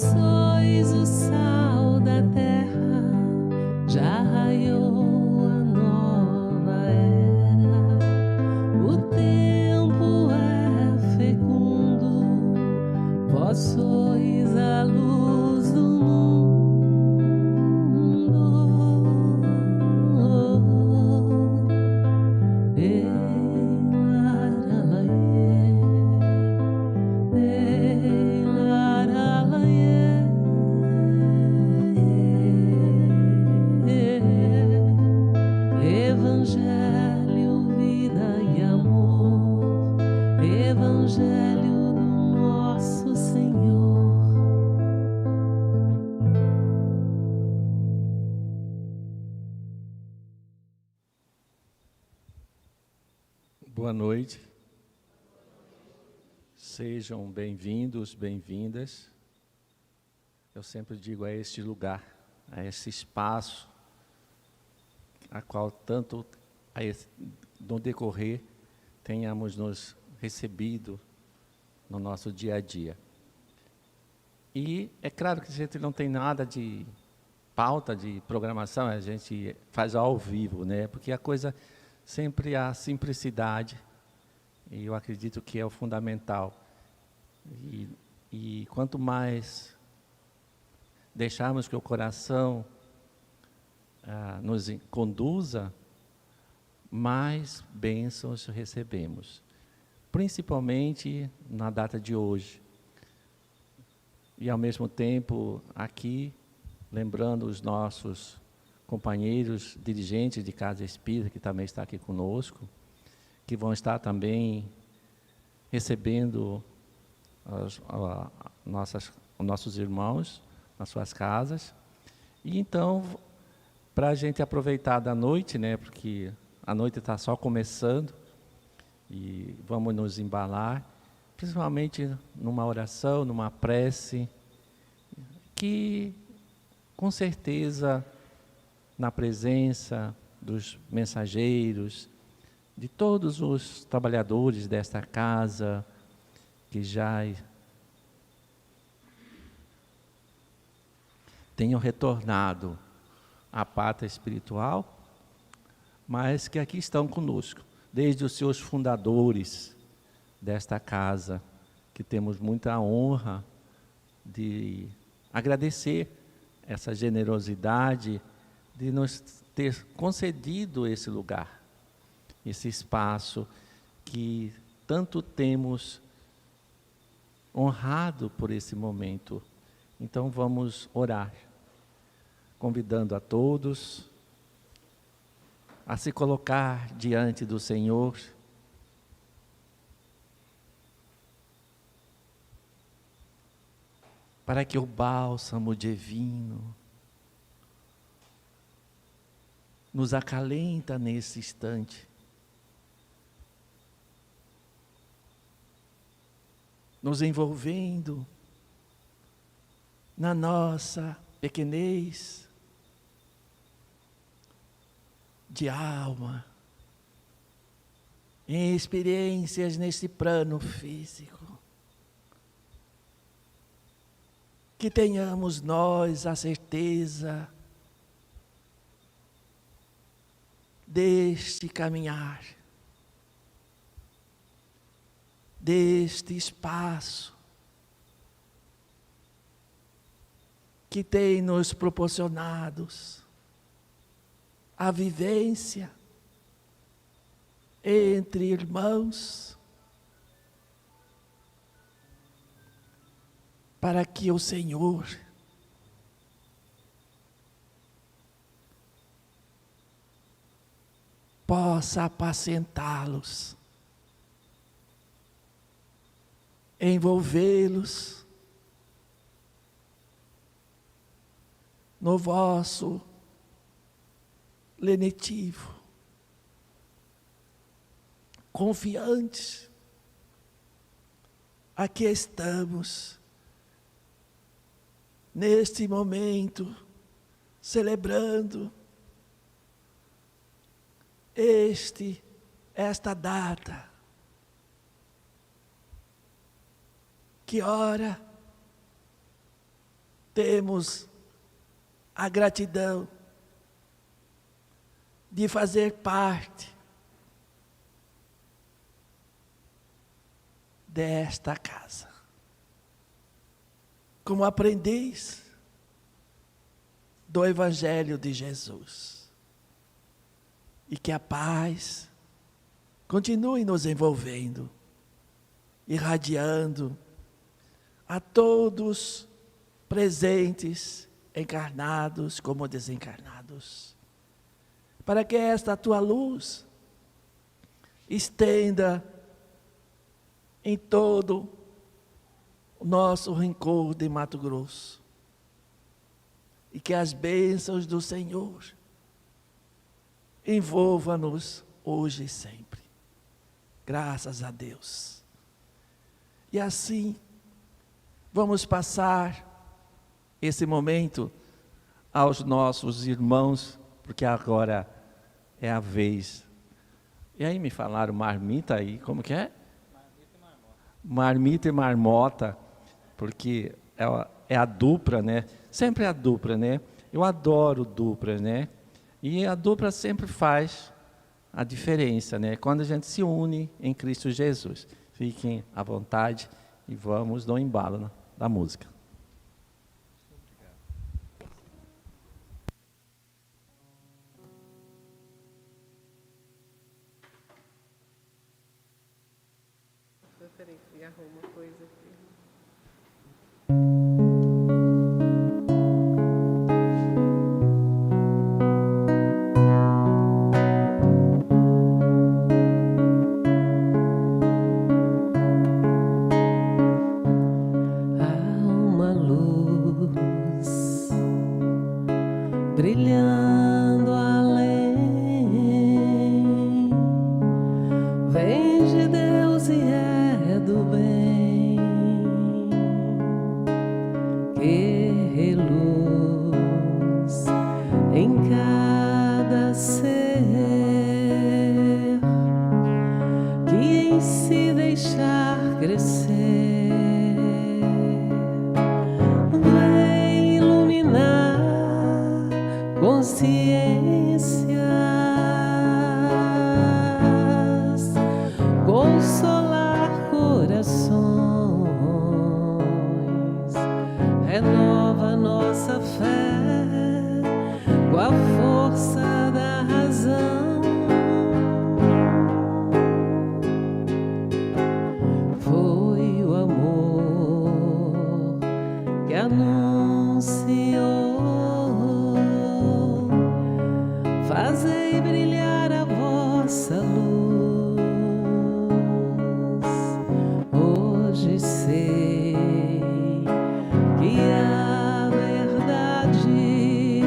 sois o sal da terra, já raiou a nova era. O tempo é fecundo, vós sois a luz do mundo. Evangelho, vida e amor, Evangelho do nosso Senhor. Boa noite. Sejam bem-vindos, bem-vindas. Eu sempre digo, a este lugar, a esse espaço, a qual tanto no decorrer tenhamos nos recebido no nosso dia a dia. E é claro que a gente não tem nada de pauta, de programação, a gente faz ao vivo, né? Porque a coisa sempre há simplicidade, e eu acredito que é o fundamental. E quanto mais deixarmos que o coração nos conduza, mais bênçãos recebemos, principalmente na data de hoje. E ao mesmo tempo aqui, lembrando os nossos companheiros dirigentes de Casa Espírita, que também está aqui conosco, que vão estar também recebendo nossos irmãos nas suas casas. E então, para a gente aproveitar da noite, né, porque a noite está só começando, e vamos nos embalar, principalmente numa oração, numa prece, que com certeza, na presença dos mensageiros, de todos os trabalhadores desta casa, que já tenham retornado à pátria espiritual, mas que aqui estão conosco, desde os seus fundadores desta casa, que temos muita honra de agradecer essa generosidade de nos ter concedido esse lugar, esse espaço que tanto temos honrado por esse momento. Então vamos orar, convidando a todos a se colocar diante do Senhor, para que o bálsamo divino nos acalenta nesse instante, nos envolvendo na nossa pequenez de alma, em experiências nesse plano físico. Que tenhamos nós a certeza deste caminhar, deste espaço que tem nos proporcionado a vivência entre irmãos, para que o Senhor possa apacentá-los, envolvê-los no vosso lenitivo, confiantes. Aqui estamos, neste momento, celebrando esta data, que ora temos a gratidão de fazer parte desta casa. Como aprendiz do Evangelho de Jesus. E que a paz continue nos envolvendo, irradiando a todos presentes, encarnados como desencarnados. Para que esta tua luz estenda em todo o nosso rincão de Mato Grosso. E que as bênçãos do Senhor envolvam-nos hoje e sempre. Graças a Deus. E assim, vamos passar esse momento aos nossos irmãos, porque agora é a vez. E aí me falaram marmita aí, como que é? Marmita e marmota, porque é a dupla, né? Sempre é a dupla, né? Eu adoro dupla, né? E a dupla sempre faz a diferença, né? Quando a gente se une em Cristo Jesus. Fiquem à vontade e vamos no embalo da música. E arruma coisa aqui. Há uma luz brilhando além, vem de Deus e é do bem, que reluz em cada ser, que em si deixar crescer, vem iluminar consciências, consolar corações, renova nossa fé com a força da razão. Foi o amor que anunciou: fazei brilhar a vossa luz. Hoje sei que a verdade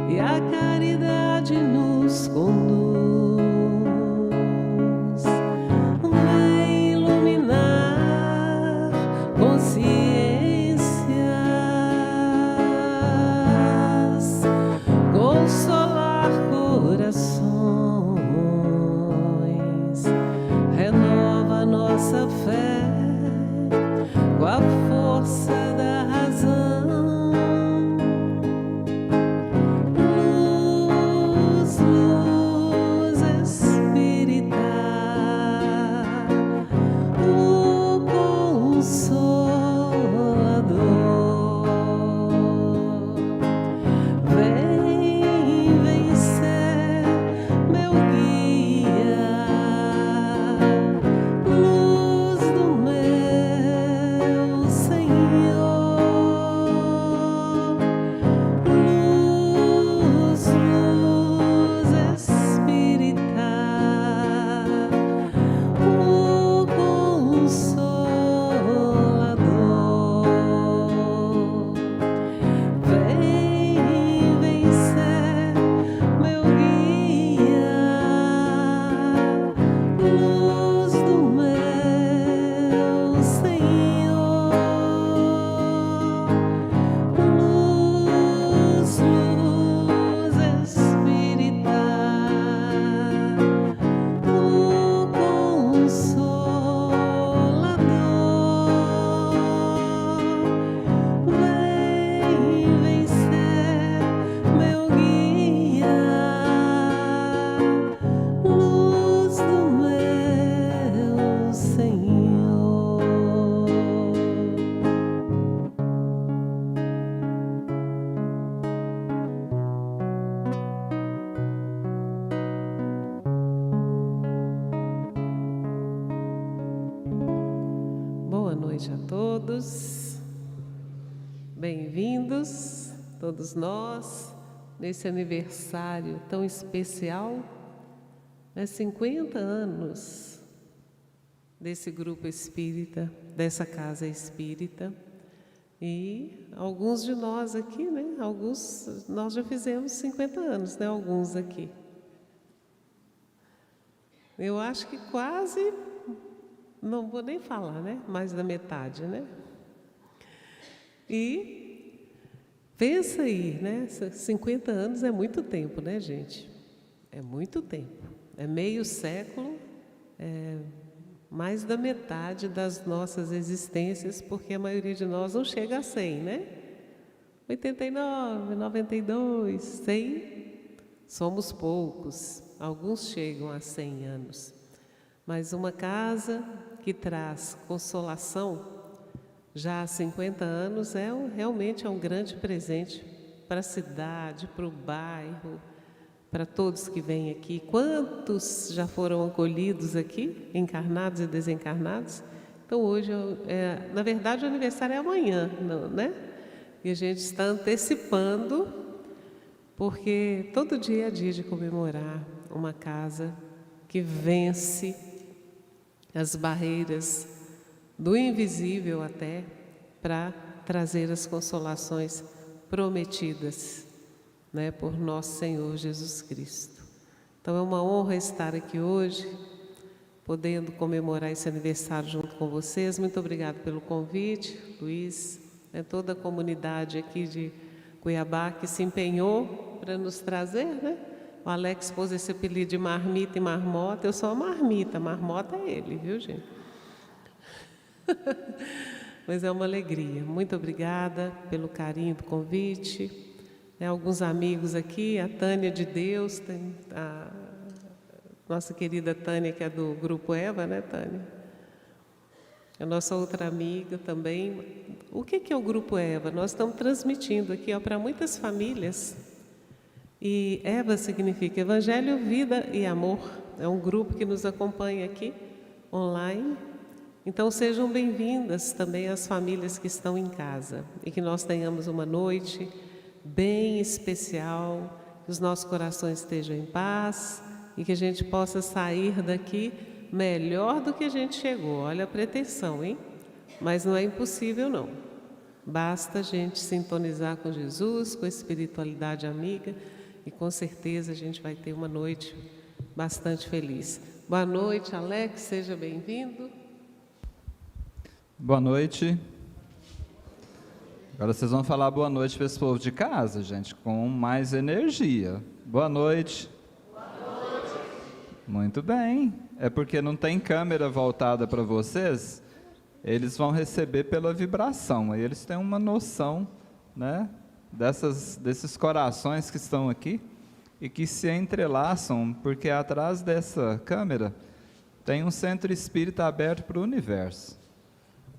e a caridade nos conduz. Vem iluminar consciências, consolar corações, renova nossa fé noite a todos. Bem-vindos, todos nós, nesse aniversário tão especial, 50 anos desse grupo espírita, dessa casa espírita. E alguns de nós aqui, né? Nós já fizemos 50 anos, né? Alguns aqui. Eu acho que quase, não vou nem falar, né? Mais da metade, né? E pensa aí, né? 50 anos é muito tempo, né, gente? É muito tempo. É meio século, mais da metade das nossas existências, porque a maioria de nós não chega a 100, né? 89, 92, 100, somos poucos. Alguns chegam a 100 anos. Mas uma casa que traz consolação, já há 50 anos, realmente é um grande presente para a cidade, para o bairro, para todos que vêm aqui. Quantos já foram acolhidos aqui, encarnados e desencarnados? Então hoje, na verdade, o aniversário é amanhã, né? E a gente está antecipando, porque todo dia é dia de comemorar uma casa que vence as barreiras do invisível até para trazer as consolações prometidas, né, por nosso Senhor Jesus Cristo. Então é uma honra estar aqui hoje, podendo comemorar esse aniversário junto com vocês. Muito obrigada pelo convite, Luiz, toda a comunidade aqui de Cuiabá que se empenhou para nos trazer, né? O Alex pôs esse apelido de marmita e marmota. Eu sou a marmita é ele, viu, gente? Mas é uma alegria. Muito obrigada pelo carinho do convite. Alguns amigos aqui, a Tânia de Deus, a nossa querida Tânia, que é do Grupo Eva, né, Tânia? A nossa outra amiga também. O que é o Grupo Eva? Nós estamos transmitindo aqui para muitas famílias. E Eva significa Evangelho, Vida e Amor. É um grupo que nos acompanha aqui, online. Então sejam bem-vindas também as famílias que estão em casa. E que nós tenhamos uma noite bem especial, que os nossos corações estejam em paz e que a gente possa sair daqui melhor do que a gente chegou. Olha a pretensão, hein? Mas não é impossível, não. Basta a gente sintonizar com Jesus, com a espiritualidade amiga, e com certeza a gente vai ter uma noite bastante feliz. Boa noite, Alex, seja bem-vindo. Boa noite. Agora vocês vão falar boa noite para esse povo de casa, gente, com mais energia. Boa noite. Boa noite. Muito bem. É porque não tem câmera voltada para vocês, eles vão receber pela vibração. Aí eles têm uma noção, né, desses corações que estão aqui e que se entrelaçam, porque atrás dessa câmera tem um centro espírita aberto para o universo.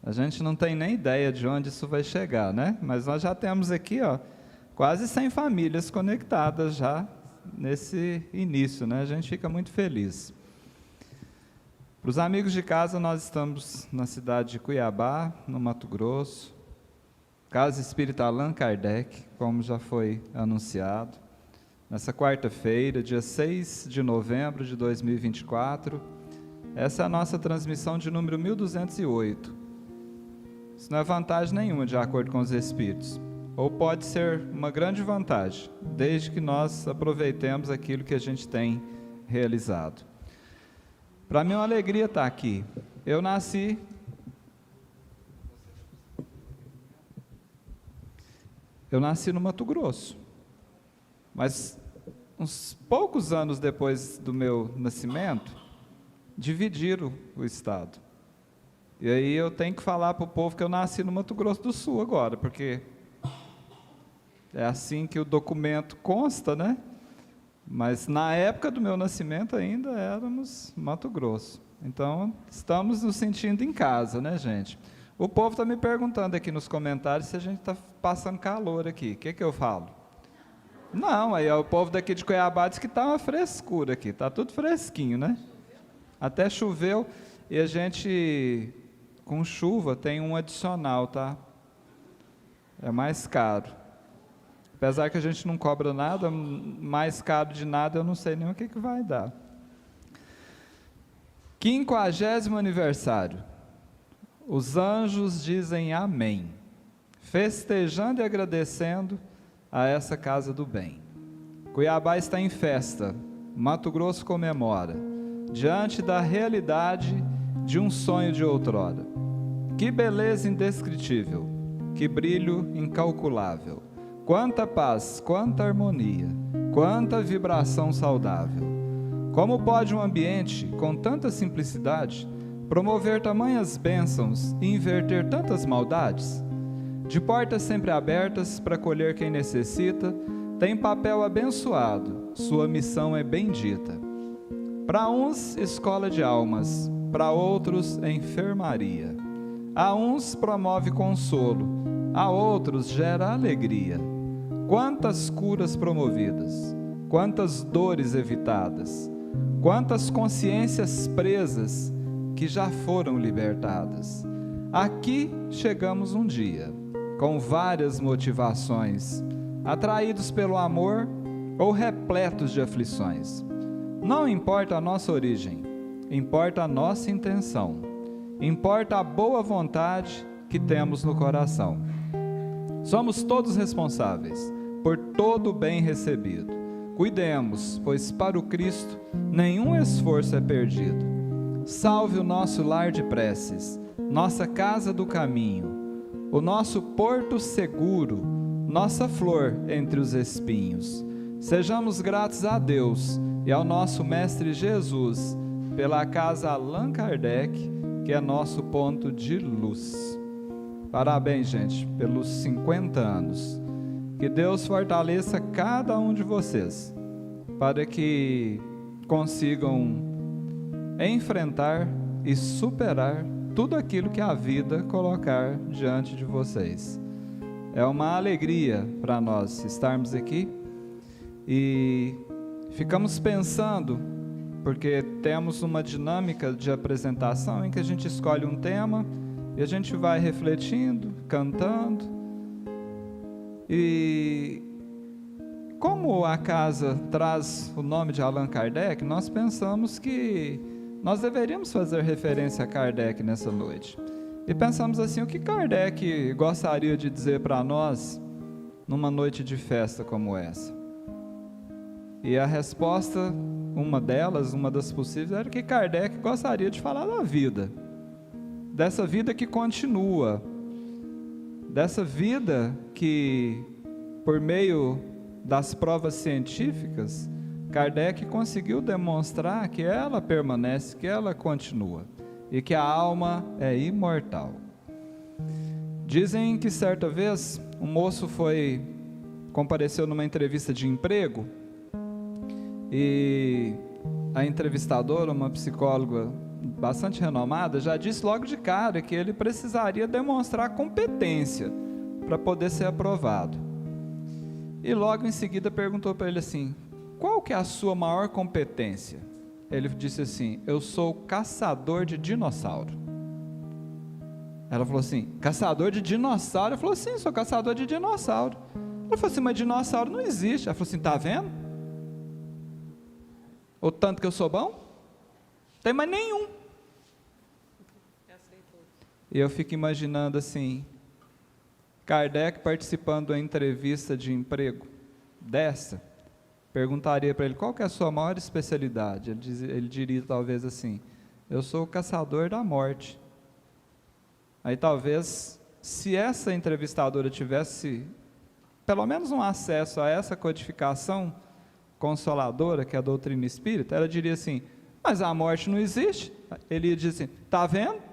A gente não tem nem ideia de onde isso vai chegar, né? Mas nós já temos aqui, quase 100 famílias conectadas já nesse início, né? A gente fica muito feliz. Para os amigos de casa, nós estamos na cidade de Cuiabá, no Mato Grosso, Casa Espírita Allan Kardec, como já foi anunciado, nessa quarta-feira, dia 6 de novembro de 2024. Essa é a nossa transmissão de número 1208. Isso não é vantagem nenhuma, de acordo com os Espíritos, ou pode ser uma grande vantagem, desde que nós aproveitemos aquilo que a gente tem realizado. Para mim é uma alegria estar aqui. Eu nasci no Mato Grosso, mas uns poucos anos depois do meu nascimento, dividiram o estado. E aí eu tenho que falar para o povo que eu nasci no Mato Grosso do Sul agora, porque é assim que o documento consta, né? Mas na época do meu nascimento ainda éramos Mato Grosso. Então, estamos nos sentindo em casa, né, gente? O povo está me perguntando aqui nos comentários se a gente está passando calor aqui. O que eu falo? Não, aí o povo daqui de Cuiabá diz que está uma frescura aqui, está tudo fresquinho, né? Até choveu e a gente com chuva tem um adicional, tá? É mais caro. Apesar que a gente não cobra nada, mais caro de nada, eu não sei nem o que vai dar. 50º aniversário. Os anjos dizem amém, festejando e agradecendo a essa casa do bem. Cuiabá está em festa, Mato Grosso comemora, diante da realidade de um sonho de outrora. Que beleza indescritível, que brilho incalculável, quanta paz, quanta harmonia, quanta vibração saudável. Como pode um ambiente com tanta simplicidade promover tamanhas bênçãos e inverter tantas maldades? De portas sempre abertas para acolher quem necessita, tem papel abençoado, sua missão é bendita. Para uns, escola de almas, para outros, enfermaria. A uns promove consolo, a outros gera alegria. Quantas curas promovidas, quantas dores evitadas, quantas consciências presas que já foram libertadas. Aqui chegamos um dia, com várias motivações, atraídos pelo amor ou repletos de aflições. Não importa a nossa origem, importa a nossa intenção, importa a boa vontade que temos no coração. Somos todos responsáveis por todo o bem recebido. Cuidemos, pois para o Cristo nenhum esforço é perdido. Salve o nosso lar de preces, nossa casa do caminho, o nosso porto seguro, nossa flor entre os espinhos. Sejamos gratos a Deus e ao nosso Mestre Jesus pela casa Allan Kardec, que é nosso ponto de luz. Parabéns, gente, pelos 50 anos. Que Deus fortaleça cada um de vocês, para que consigam enfrentar e superar tudo aquilo que a vida colocar diante de vocês. É uma alegria para nós estarmos aqui e ficamos pensando, porque temos uma dinâmica de apresentação em que a gente escolhe um tema e a gente vai refletindo, cantando. E como a casa traz o nome de Allan Kardec, nós pensamos que nós deveríamos fazer referência a Kardec nessa noite. E pensamos assim, o que Kardec gostaria de dizer para nós numa noite de festa como essa? E a resposta, uma das possíveis, era que Kardec gostaria de falar da vida, dessa vida que continua, dessa vida que, por meio das provas científicas, Kardec conseguiu demonstrar que ela permanece, que ela continua, e que a alma é imortal. Dizem que certa vez um moço compareceu numa entrevista de emprego, e a entrevistadora, uma psicóloga bastante renomada, já disse logo de cara que ele precisaria demonstrar competência para poder ser aprovado. E logo em seguida perguntou para ele assim, qual que é a sua maior competência? Ele disse assim, eu sou caçador de dinossauro. Ela falou assim, caçador de dinossauro? Ele falou, sim, sou caçador de dinossauro. Ela falou assim, mas dinossauro não existe. Ela falou assim, tá vendo? O tanto que eu sou bom? Não tem mais nenhum. E eu fico imaginando assim, Kardec participando da entrevista de emprego dessa, perguntaria para ele, qual que é a sua maior especialidade? Ele diria talvez assim, eu sou o caçador da morte. Aí talvez, se essa entrevistadora tivesse pelo menos um acesso a essa codificação consoladora, que é a doutrina espírita, ela diria assim, mas a morte não existe. Ele ia dizer assim, está vendo?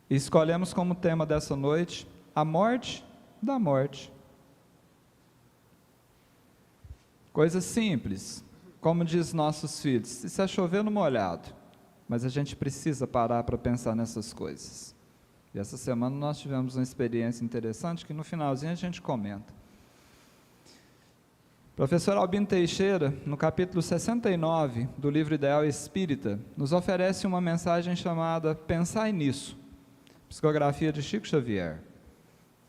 E escolhemos como tema dessa noite, a morte da morte. Coisa simples, como diz nossos filhos, isso é chover no molhado, mas a gente precisa parar para pensar nessas coisas. E essa semana nós tivemos uma experiência interessante, que no finalzinho a gente comenta. Professor Albino Teixeira, no capítulo 69 do livro Ideal Espírita, nos oferece uma mensagem chamada Pensai Nisso, psicografia de Chico Xavier.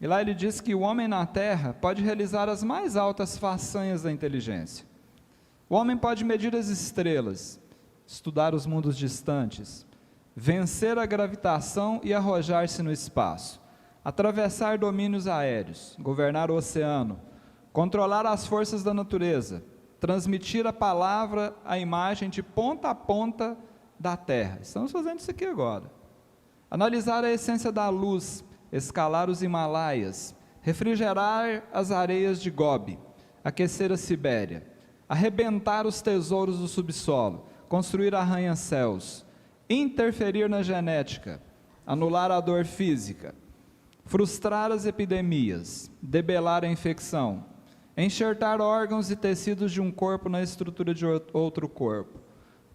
E lá ele diz que o homem na Terra pode realizar as mais altas façanhas da inteligência. O homem pode medir as estrelas, estudar os mundos distantes, vencer a gravitação e arrojar-se no espaço, atravessar domínios aéreos, governar o oceano, controlar as forças da natureza, transmitir a palavra, a imagem de ponta a ponta da Terra. Estamos fazendo isso aqui agora. Analisar a essência da luz, escalar os Himalaias, refrigerar as areias de Gobi, aquecer a Sibéria, arrebentar os tesouros do subsolo, construir arranha-céus, interferir na genética, anular a dor física, frustrar as epidemias, debelar a infecção, enxertar órgãos e tecidos de um corpo na estrutura de outro corpo,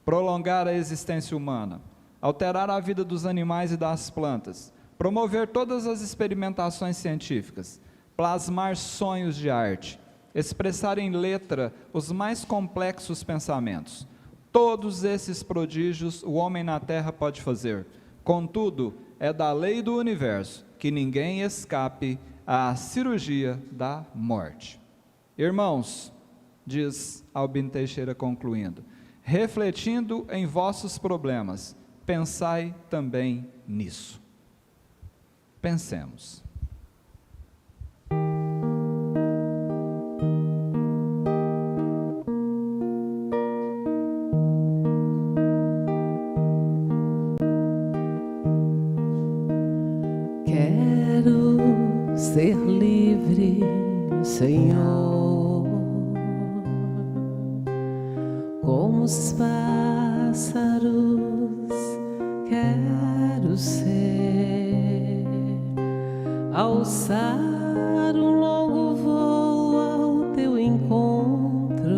prolongar a existência humana, alterar a vida dos animais e das plantas, promover todas as experimentações científicas, plasmar sonhos de arte, expressar em letra os mais complexos pensamentos. Todos esses prodígios o homem na Terra pode fazer. Contudo, é da lei do universo que ninguém escape à cirurgia da morte. Irmãos, diz Albino Teixeira concluindo, refletindo em vossos problemas, pensai também nisso. Pensemos. Quero ser livre, Senhor, como os pássaros quero ser, alçar um longo voo ao teu encontro,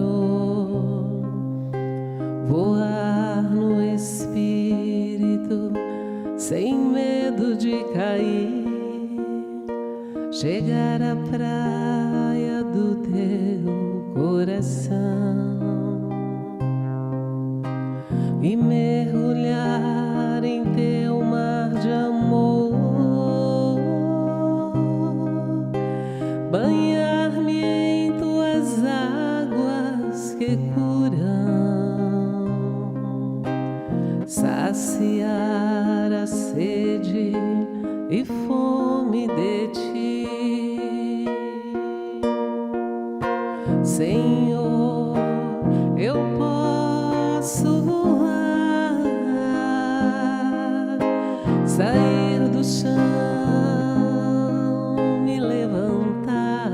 voar no Espírito sem medo de cair, chegar à praia do teu coração e mergulhar em teu mar de amor, banhar-me em tuas águas que curam, saciar a sede e fome de ti, Senhor. Eu posso voar, sair do chão, me levantar,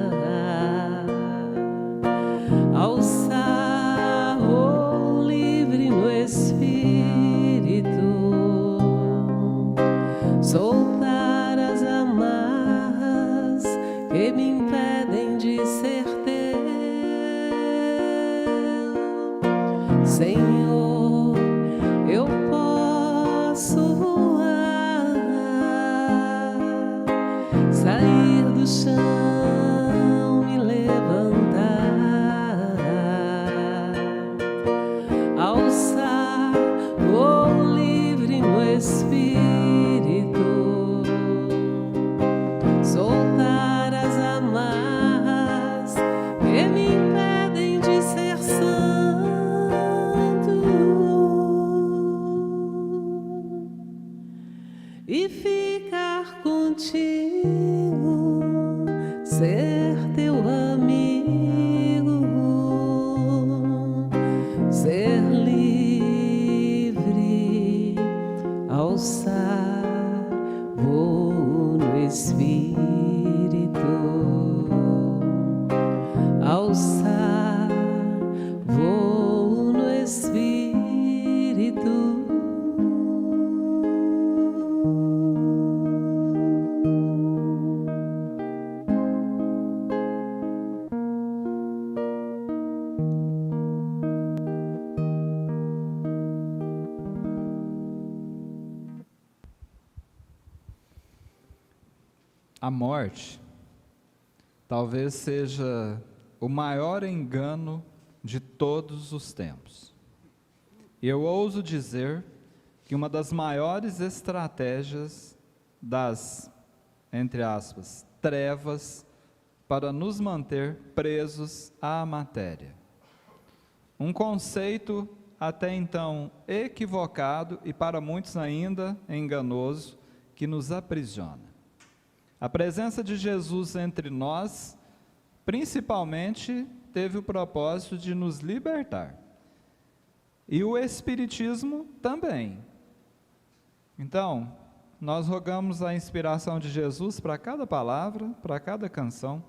alçar voo livre no Espírito, soltar as amarras que me impedem de ser teu, Senhor. Eu posso voar, sair do chão, me levantar, alçar voo livre no Espírito, soltar as amarras que me impedem de ser santo e ficar contigo, ser teu amigo, ser livre, alçar voo no Espírito, alçar voo no Espírito. A morte talvez seja o maior engano de todos os tempos. E eu ouso dizer que uma das maiores estratégias das, entre aspas, trevas para nos manter presos à matéria. Um conceito até então equivocado e para muitos ainda enganoso, que nos aprisiona. A presença de Jesus entre nós, principalmente, teve o propósito de nos libertar. E o Espiritismo também. Então, nós rogamos a inspiração de Jesus para cada palavra, para cada canção,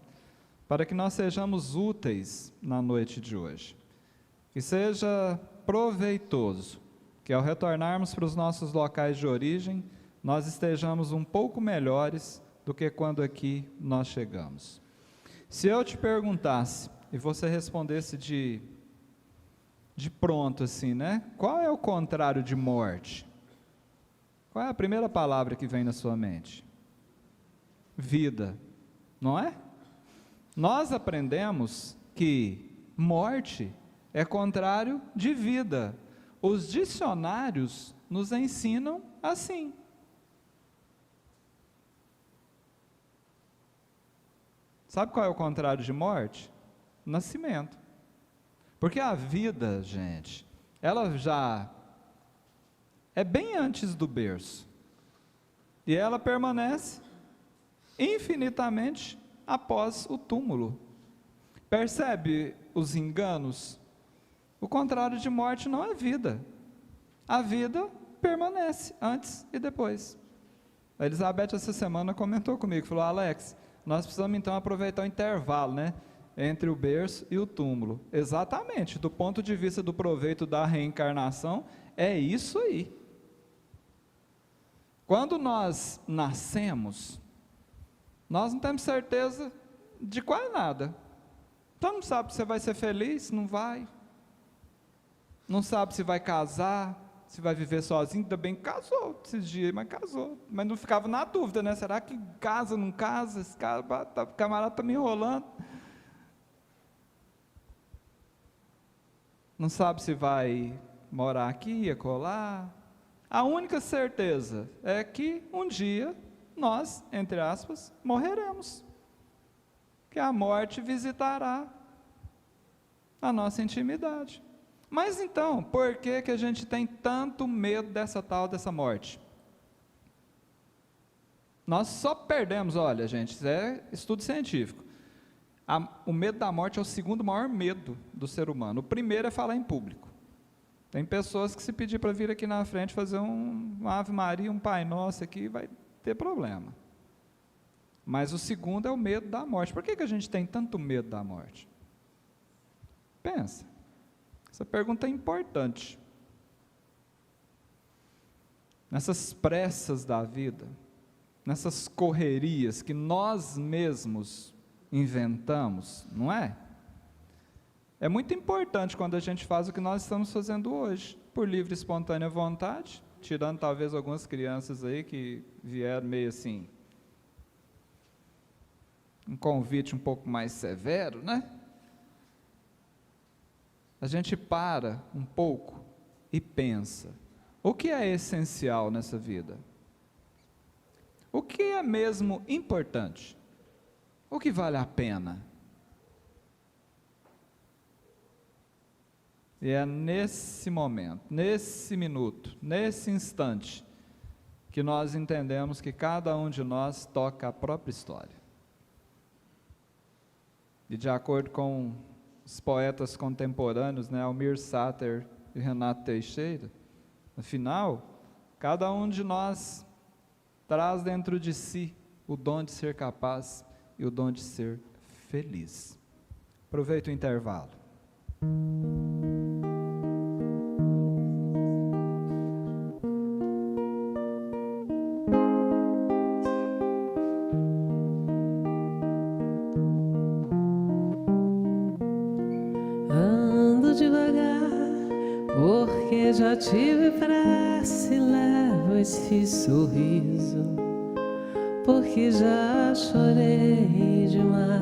para que nós sejamos úteis na noite de hoje. Que seja proveitoso, que ao retornarmos para os nossos locais de origem, nós estejamos um pouco melhores do que quando aqui nós chegamos. Se eu te perguntasse, e você respondesse de pronto assim, né? Qual é o contrário de morte? Qual é a primeira palavra que vem na sua mente? Vida, não é? Nós aprendemos que morte é contrário de vida. Os dicionários nos ensinam assim. Sabe qual é o contrário de morte? Nascimento. Porque a vida, gente, ela já é bem antes do berço. E ela permanece infinitamente após o túmulo. Percebe os enganos? O contrário de morte não é vida. A vida permanece antes e depois. A Elizabeth essa semana comentou comigo, falou: Alex, nós precisamos então aproveitar o intervalo, né, entre o berço e o túmulo. Exatamente, do ponto de vista do proveito da reencarnação, é isso aí. Quando nós nascemos, nós não temos certeza de quase nada. Então não sabe se você vai ser feliz, não vai. Não sabe se vai casar, se vai viver sozinho. Ainda bem que casou esses dias, mas casou. Mas não ficava na dúvida, né? Será que casa, não casa? Esse camarada está me enrolando. Não sabe se vai morar aqui, acolá. A única certeza é que um dia nós, entre aspas, morreremos. Que a morte visitará a nossa intimidade. Mas então, por que que a gente tem tanto medo dessa morte? Nós só perdemos, olha gente, isso é estudo científico. O medo da morte é o segundo maior medo do ser humano. O primeiro é falar em público. Tem pessoas que se pedir para vir aqui na frente fazer uma Ave Maria, um Pai Nosso aqui, vai ter problema. Mas o segundo é o medo da morte. Por que que a gente tem tanto medo da morte? Pensa. Essa pergunta é importante. Nessas pressas da vida, nessas correrias que nós mesmos inventamos, não é? É muito importante quando a gente faz o que nós estamos fazendo hoje, por livre e espontânea vontade, tirando talvez algumas crianças aí que vieram meio assim, um convite um pouco mais severo, né? A gente para um pouco e pensa, o que é essencial nessa vida? O que é mesmo importante? O que vale a pena? E é nesse momento, nesse minuto, nesse instante, que nós entendemos que cada um de nós toca a própria história. E de acordo com os poetas contemporâneos, né, Almir Sater e Renato Teixeira, afinal, cada um de nós traz dentro de si o dom de ser capaz e o dom de ser feliz. Aproveita o intervalo. Ando devagar, porque já tive pressa, levo esse sorriso, porque já chorei demais.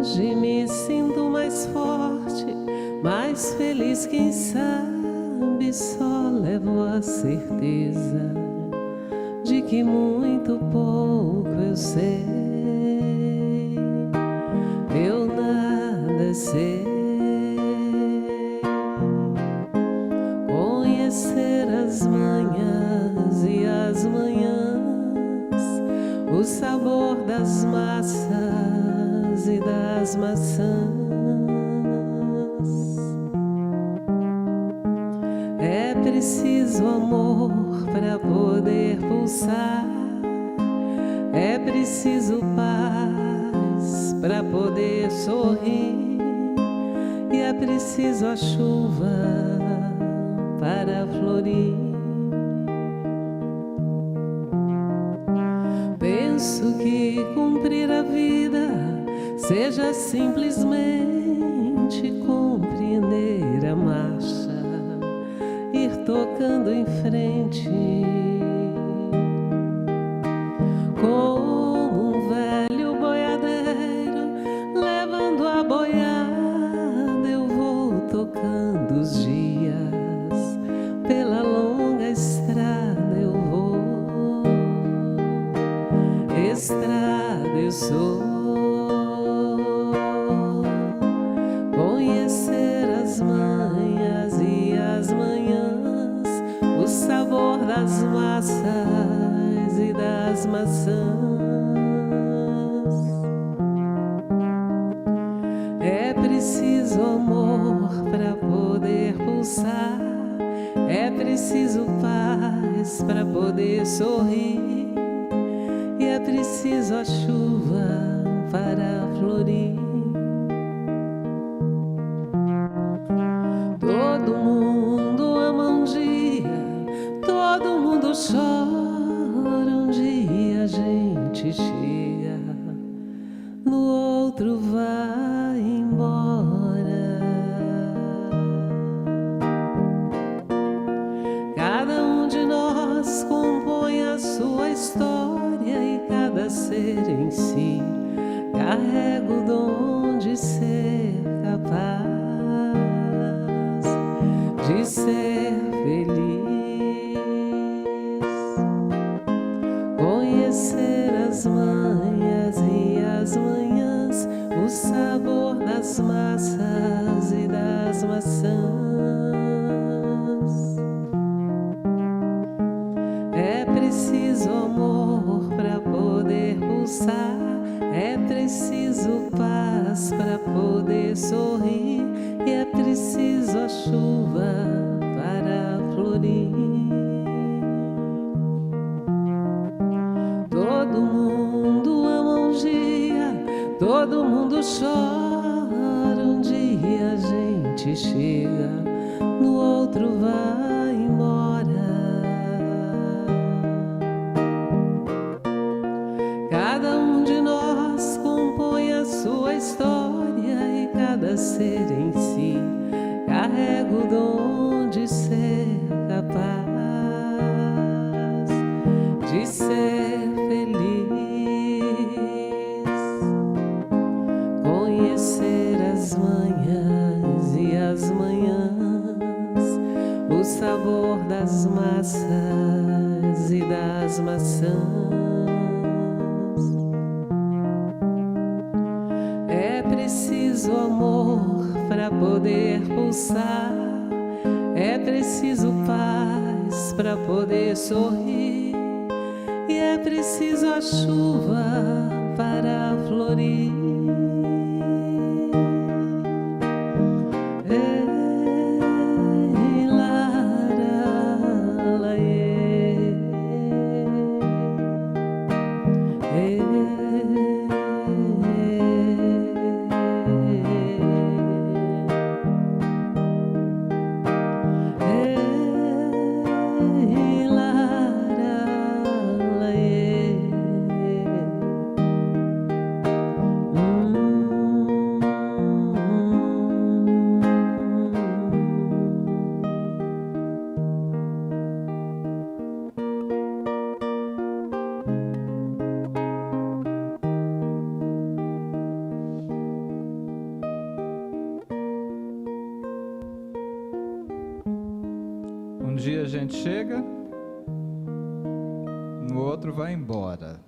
hoje me sinto mais forte, mais feliz, quem sabe só levo a certeza de que muito pouco eu sei. Eu nada sei. Conhecer as manhãs e as manhãs, o sabor das massas e das maçãs. É preciso amor para poder pulsar, é preciso paz para poder sorrir, e é preciso a chuva para florir. Penso que cumprir a vida seja simplesmente compreender a marcha, ir tocando em frente. Como um velho boiadeiro levando a boiada, eu vou tocando os dias. Pela longa estrada eu vou, estrada eu sou. Conhecer as manhãs e as manhãs, o sabor das massas e das maçãs. É preciso amor para poder pulsar, é preciso paz para poder sorrir, e é preciso a chuva para florir. Todo mundo ama um dia, todo mundo chora um dia, a gente chega, no outro vai embora. Cada um de nós compõe a sua história, e cada ser em si carrega o dom de ser capaz de ser feliz. Conhecer as manhãs e as manhãs, o sabor das massas e das maçãs. É preciso amor para poder pulsar, é preciso paz para poder sorrir, e é preciso a chuva para florir. Todo mundo ama um dia, todo mundo chora um dia, a gente chega, no outro vai embora. Cada um de nós compõe a sua história, e cada ser em si carrega o dom de ser capaz de ser feliz. Conhecer as manhãs e as manhãs, o sabor das massas e das maçãs. É preciso amor para poder pulsar, é preciso paz para poder sorrir, e é preciso a chuva para florir. Ei, lara, laê. Ei, dia a gente chega, no outro vai embora.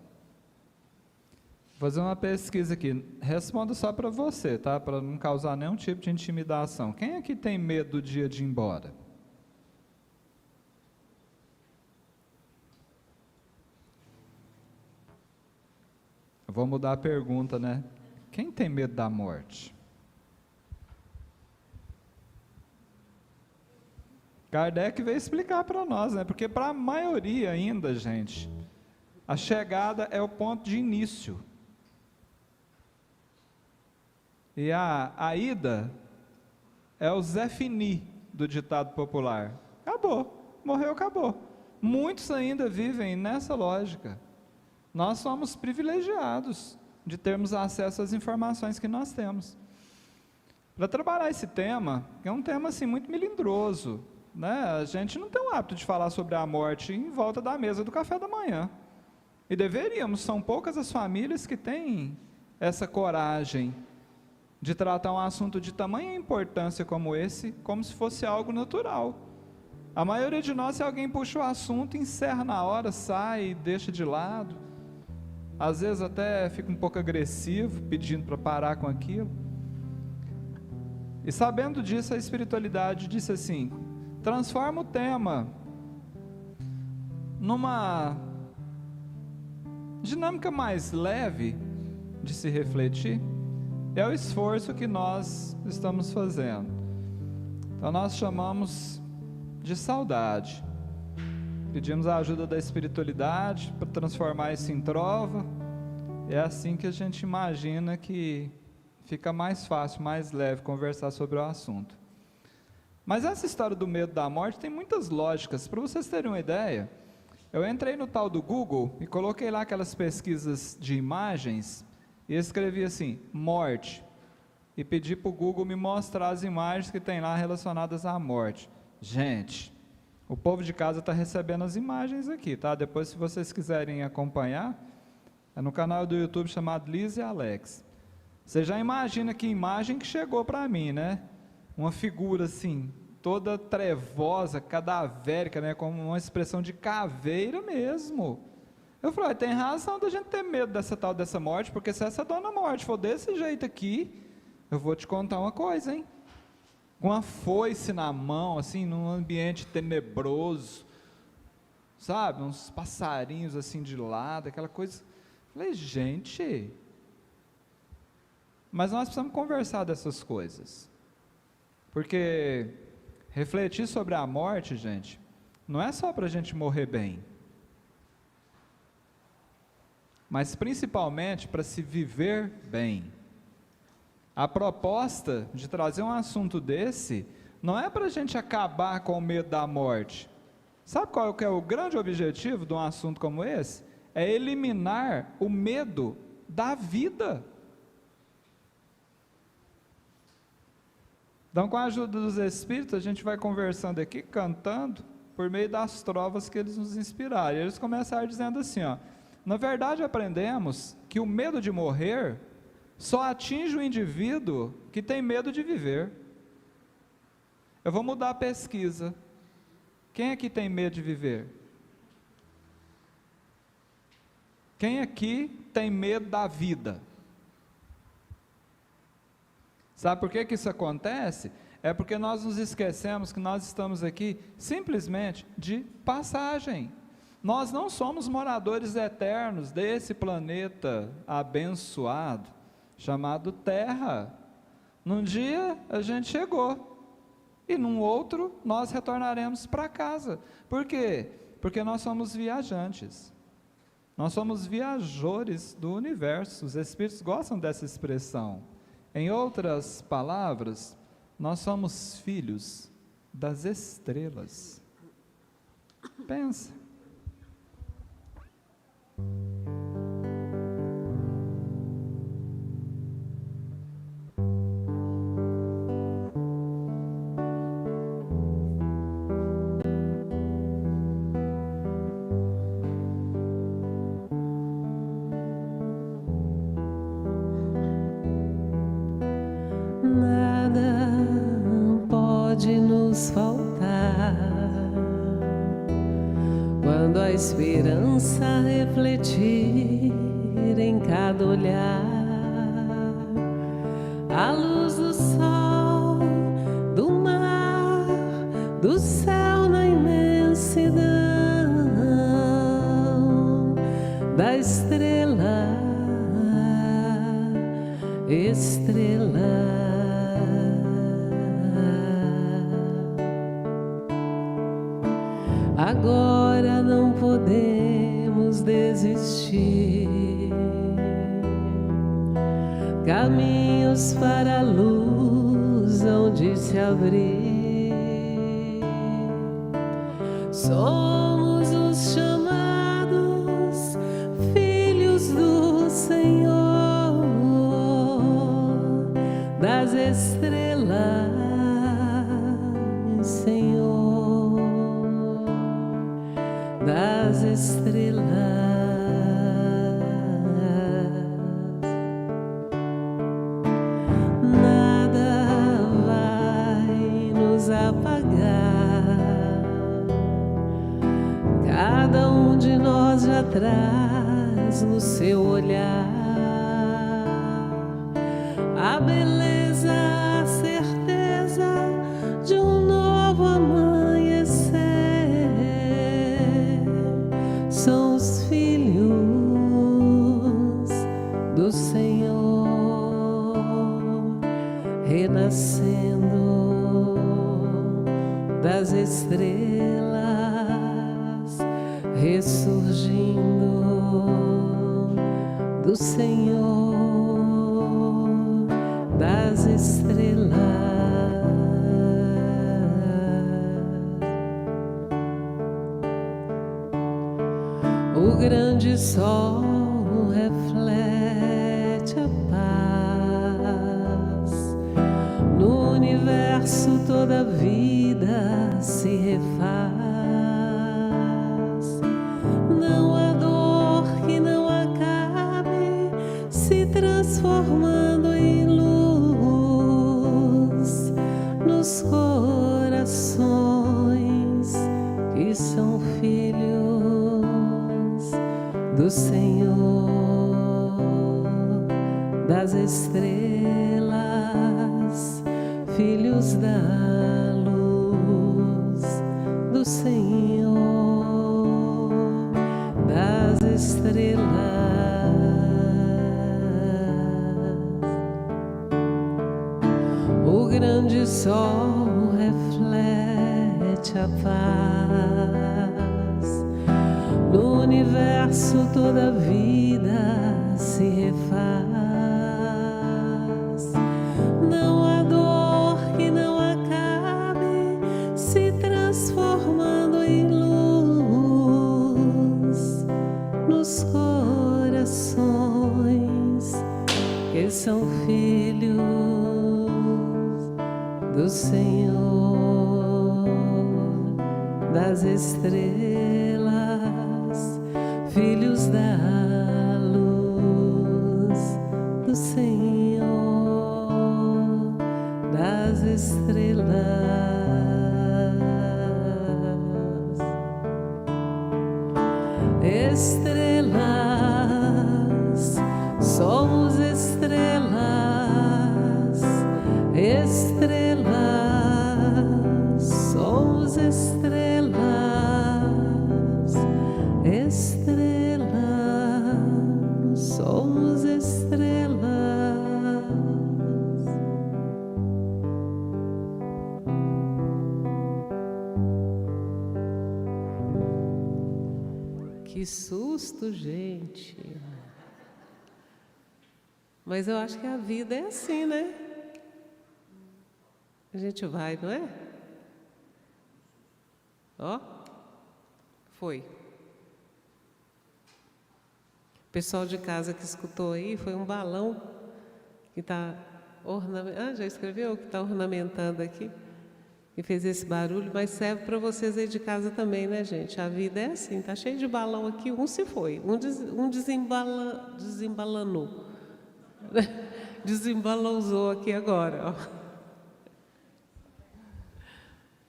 Vou fazer uma pesquisa aqui, responda só para você, tá? Para não causar nenhum tipo de intimidação. Quem aqui tem medo do dia de ir embora? Eu vou mudar a pergunta, né? Quem tem medo da morte? Kardec veio explicar para nós, né? Porque para a maioria ainda, gente, a chegada é o ponto de início. E a ida é o Zé Fini do ditado popular. Acabou, morreu, acabou. Muitos ainda vivem nessa lógica. Nós somos privilegiados de termos acesso às informações que nós temos. Para trabalhar esse tema, que é um tema assim muito melindroso, né? A gente não tem o hábito de falar sobre a morte em volta da mesa do café da manhã. E deveríamos, são poucas as famílias que têm essa coragem de tratar um assunto de tamanha importância como esse, como se fosse algo natural. A maioria de nós, se alguém puxa o assunto, encerra na hora, sai e deixa de lado. Às vezes até fica um pouco agressivo, pedindo para parar com aquilo. E sabendo disso, a espiritualidade disse assim: transforma o tema numa dinâmica mais leve de se refletir. É o esforço que nós estamos fazendo. Então nós chamamos de saudade. Pedimos a ajuda da espiritualidade para transformar isso em trova. É assim que a gente imagina que fica mais fácil, mais leve conversar sobre o assunto. Mas essa história do medo da morte tem muitas lógicas. Para vocês terem uma ideia, eu entrei no tal do Google e coloquei lá aquelas pesquisas de imagens e escrevi assim, morte, e pedi para o Google me mostrar as imagens que tem lá relacionadas à morte. Gente, o povo de casa está recebendo as imagens aqui, tá? Depois, se vocês quiserem acompanhar, é no canal do YouTube chamado Liz e Alex. Você já imagina que imagem que chegou para mim, né? Uma figura assim, toda trevosa, cadavérica, né? Com uma expressão de caveira mesmo. Eu falei, tem razão da gente ter medo dessa morte, porque se essa dona morte for desse jeito aqui, eu vou te contar uma coisa, hein? Com uma foice na mão, assim, num ambiente tenebroso, sabe? Uns passarinhos assim de lado, aquela coisa. Eu falei, gente, mas nós precisamos conversar dessas coisas, porque refletir sobre a morte, gente, não é só para a gente morrer bem, mas principalmente para se viver bem. A proposta de trazer um assunto desse não é para a gente acabar com o medo da morte. Sabe qual que é o grande objetivo de um assunto como esse? É eliminar o medo da vida. Então, com a ajuda dos Espíritos, a gente vai conversando aqui, cantando, por meio das trovas que eles nos inspiraram. E eles começaram dizendo assim, ó, na verdade aprendemos que o medo de morrer só atinge o indivíduo que tem medo de viver. Eu vou mudar a pesquisa. Quem aqui tem medo de viver? Quem aqui tem medo da vida? Sabe por que isso acontece? É porque nós nos esquecemos que nós estamos aqui simplesmente de passagem. Nós não somos moradores eternos desse planeta abençoado, chamado Terra. Num dia a gente chegou, e num outro nós retornaremos para casa. Por quê? Porque nós somos viajantes. Nós somos viajores do universo. Os Espíritos gostam dessa expressão. Em outras palavras, nós somos filhos das estrelas. Pensa. Nada pode nos faltar. quando a esperança refletir em cada olhar, a luz do sol, do mar, do céu na imensidão, da estrela, estrela. Agora não podemos desistir. Caminhos para a luz onde se abrir. Somos os chamados filhos do Senhor, das estrelas, Senhor, das estrelas. Nada vai nos apagar. Cada um de nós já traz no seu olhar a beleza, a certeza de um novo amanhecer. São os filhos do Senhor, renascendo das estrelas, ressurgindo do Senhor, das estrelas. O grande sol reflete a paz. No universo toda a vida se refaz. Não há dor que não acabe se transformando em luz nos corações que são filhos do Senhor, das estrelas, filhos da luz do Senhor, das estrelas. O grande sol reflete a paz. No universo toda a vida se refaz. Não há dor que não acabe se transformando em luz nos corações que são filhos do Senhor, das estrelas, filhos da luz do Senhor, das estrelas. Estrelas, somos estrelas, estrelas, somos estrelas, estrelas, somos estrelas. Que susto, gente! Mas eu acho que a vida é assim, né? A gente vai, não é? Ó, foi. O pessoal de casa que escutou aí, foi um balão que está ornamentando. Ah, já escreveu? Que está ornamentando aqui. E fez esse barulho, mas serve para vocês aí de casa também, né, gente? A vida é assim, tá cheio de balão aqui, um se foi, um desembalanou. Desembalausou aqui agora, ó.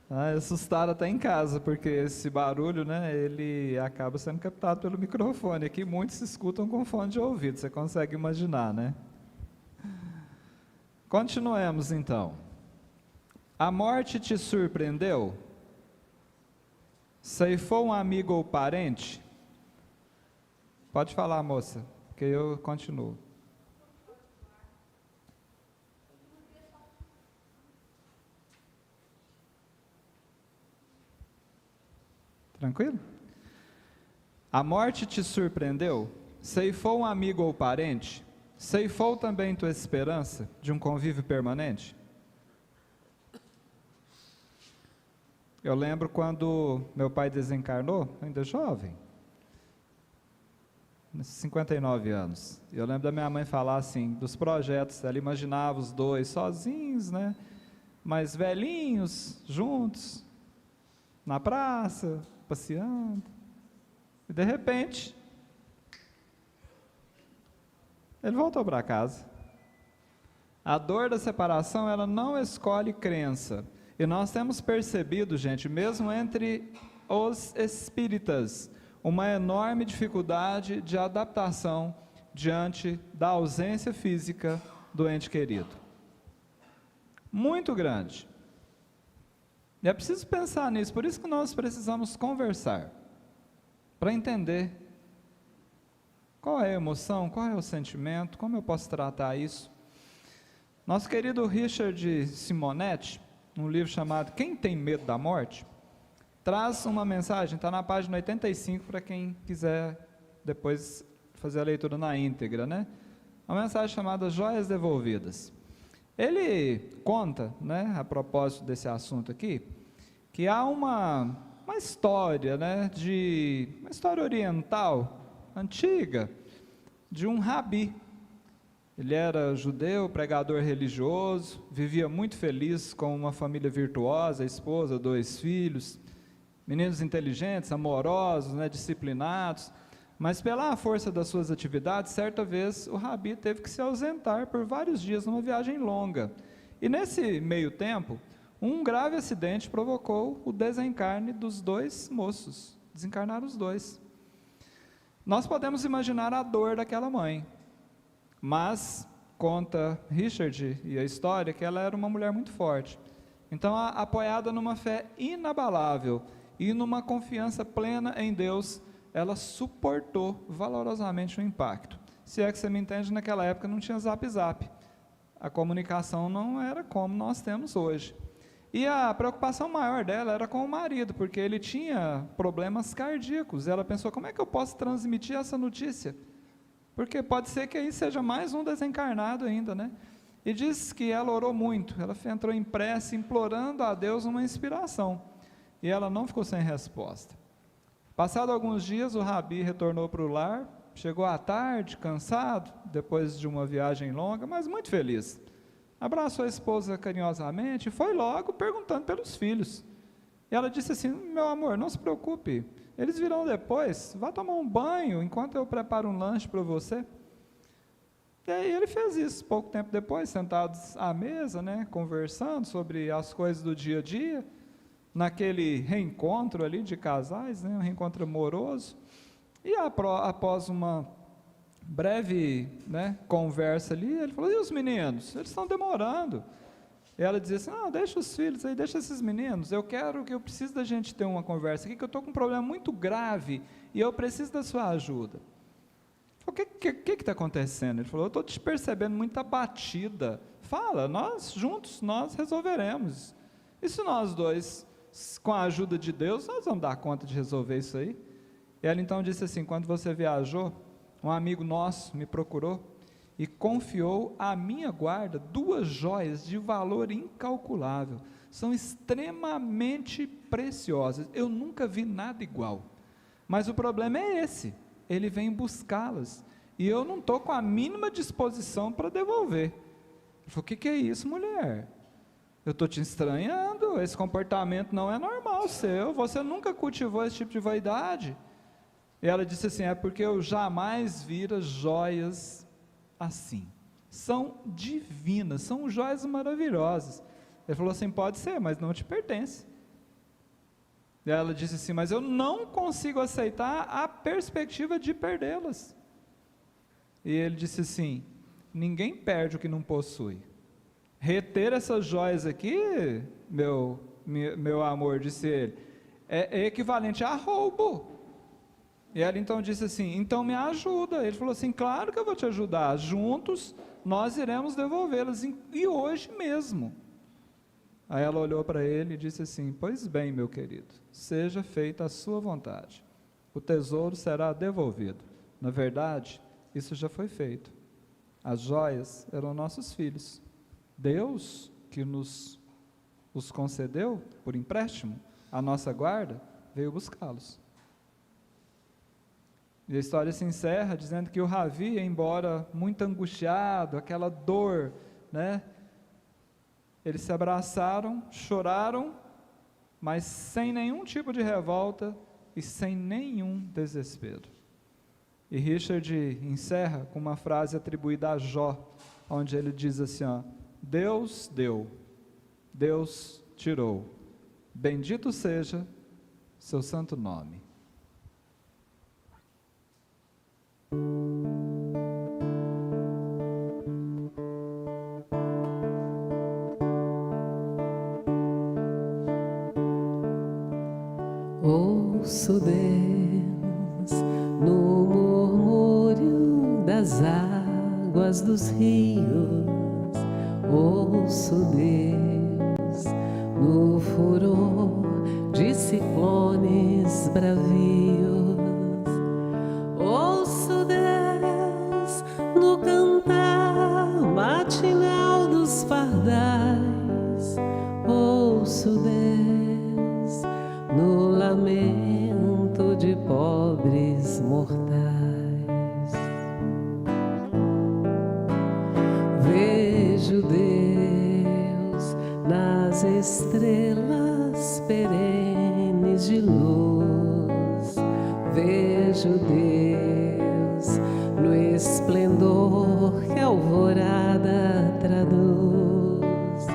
Assustaram até em casa, porque esse barulho, né, ele acaba sendo captado pelo microfone. Aqui muitos escutam com fone de ouvido, você consegue imaginar, né? Continuemos então. A morte te surpreendeu? Ceifou um amigo ou parente? Pode falar, moça, que eu continuo. Tranquilo? A morte te surpreendeu? Ceifou um amigo ou parente? Ceifou também tua esperança de um convívio permanente? Eu lembro quando meu pai desencarnou, ainda jovem, 59 anos. Eu lembro da minha mãe falar assim, dos projetos, ela imaginava os dois sozinhos, né? Mas velhinhos, juntos, na praça, passeando, e de repente, ele voltou para casa. A dor da separação, ela não escolhe crença, e nós temos percebido, gente, mesmo entre os espíritas, uma enorme dificuldade de adaptação diante da ausência física do ente querido, muito grande. E é preciso pensar nisso, por isso que nós precisamos conversar, para entender qual é a emoção, qual é o sentimento, como eu posso tratar isso. Nosso querido Richard Simonetti, num livro chamado Quem Tem Medo da Morte, traz uma mensagem, está na página 85, para quem quiser depois fazer a leitura na íntegra, né? Uma mensagem chamada Joias Devolvidas. Ele conta, né, a propósito desse assunto aqui, que há uma história, né, uma história oriental, antiga, de um rabi. Ele era judeu, pregador religioso, vivia muito feliz com uma família virtuosa, esposa, 2 filhos, meninos inteligentes, amorosos, né, disciplinados, mas pela força das suas atividades, certa vez o rabi teve que se ausentar por vários dias numa viagem longa. E nesse meio tempo, um grave acidente provocou o desencarne dos 2 moços, desencarnaram os 2. Nós podemos imaginar a dor daquela mãe, mas conta Richard e a história que ela era uma mulher muito forte. Então, apoiada numa fé inabalável e numa confiança plena em Deus, ela suportou valorosamente o impacto. Se é que você me entende, naquela época não tinha zap, a comunicação não era como nós temos hoje. E a preocupação maior dela era com o marido, porque ele tinha problemas cardíacos. Ela pensou, como é que eu posso transmitir essa notícia? Porque pode ser que aí seja mais um desencarnado ainda, né? E diz que ela orou muito, ela entrou em prece, implorando a Deus uma inspiração. E ela não ficou sem resposta. Passado alguns dias, o rabi retornou para o lar, chegou à tarde, cansado, depois de uma viagem longa, mas muito feliz. Abraçou a esposa carinhosamente e foi logo perguntando pelos filhos. E ela disse assim, meu amor, não se preocupe, eles virão depois, vá tomar um banho enquanto eu preparo um lanche para você. E aí ele fez isso, pouco tempo depois, sentados à mesa, né, conversando sobre as coisas do dia a dia, naquele reencontro ali de casais, né, um reencontro amoroso, e após uma breve, né, conversa ali, ele falou, e os meninos? Eles estão demorando. E ela dizia assim, deixa os filhos aí, deixa esses meninos, eu preciso da gente ter uma conversa aqui, que eu estou com um problema muito grave, e eu preciso da sua ajuda. O que está acontecendo? Ele falou, eu estou te percebendo muito abatida, fala, nós juntos, nós resolveremos. E se nós dois, com a ajuda de Deus, nós vamos dar conta de resolver isso aí? E ela então disse assim, quando você viajou, um amigo nosso me procurou, e confiou à minha guarda 2 joias de valor incalculável, são extremamente preciosas, eu nunca vi nada igual, mas o problema é esse, ele vem buscá-las, e eu não estou com a mínima disposição para devolver. Ele falou, o que é isso, mulher? Eu estou te estranhando, esse comportamento não é normal seu, você nunca cultivou esse tipo de vaidade. E ela disse assim, é porque eu jamais vira joias assim, são divinas, são joias maravilhosas. Ele falou assim, pode ser, mas não te pertence, E ela disse assim, mas eu não consigo aceitar a perspectiva de perdê-las. E ele disse assim, ninguém perde o que não possui. Reter essas joias aqui, meu amor, disse ele, é equivalente a roubo. E ela então disse assim, então me ajuda. Ele falou assim, claro que eu vou te ajudar, juntos nós iremos devolvê-las, e hoje mesmo. Aí ela olhou para ele e disse assim, pois bem, meu querido, seja feita a sua vontade, o tesouro será devolvido. Na verdade, isso já foi feito. As joias eram nossos filhos. Deus, que os concedeu por empréstimo, a nossa guarda, veio buscá-los. E a história se encerra dizendo que o Ravi, embora muito angustiado, aquela dor, né? Eles se abraçaram, choraram, mas sem nenhum tipo de revolta e sem nenhum desespero. E Richard encerra com uma frase atribuída a Jó, onde ele diz assim, ó, Deus deu, Deus tirou, bendito seja seu santo nome. Ouço Deus no murmúrio das águas dos rios, ouço Deus no furor de ciclones bravios, ouço Deus no cantar matinal dos pardais, ouço Deus no lamento de pobres mortais. Vejo Deus nas estrelas perenes de luz, vejo Deus no esplendor que a alvorada traduz,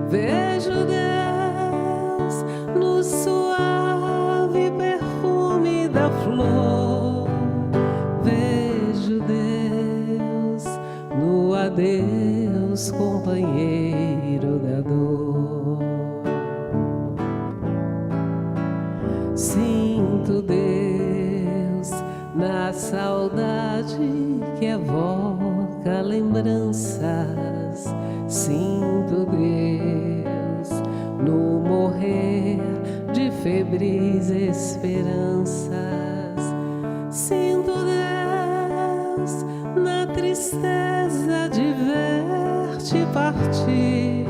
vejo Deus no suave perfume da flor, vejo Deus no adeus, companheiro da dor. Sinto Deus na saudade que evoca lembranças, sinto Deus no morrer de febris esperanças, sinto Deus na tristeza de ver-te partir,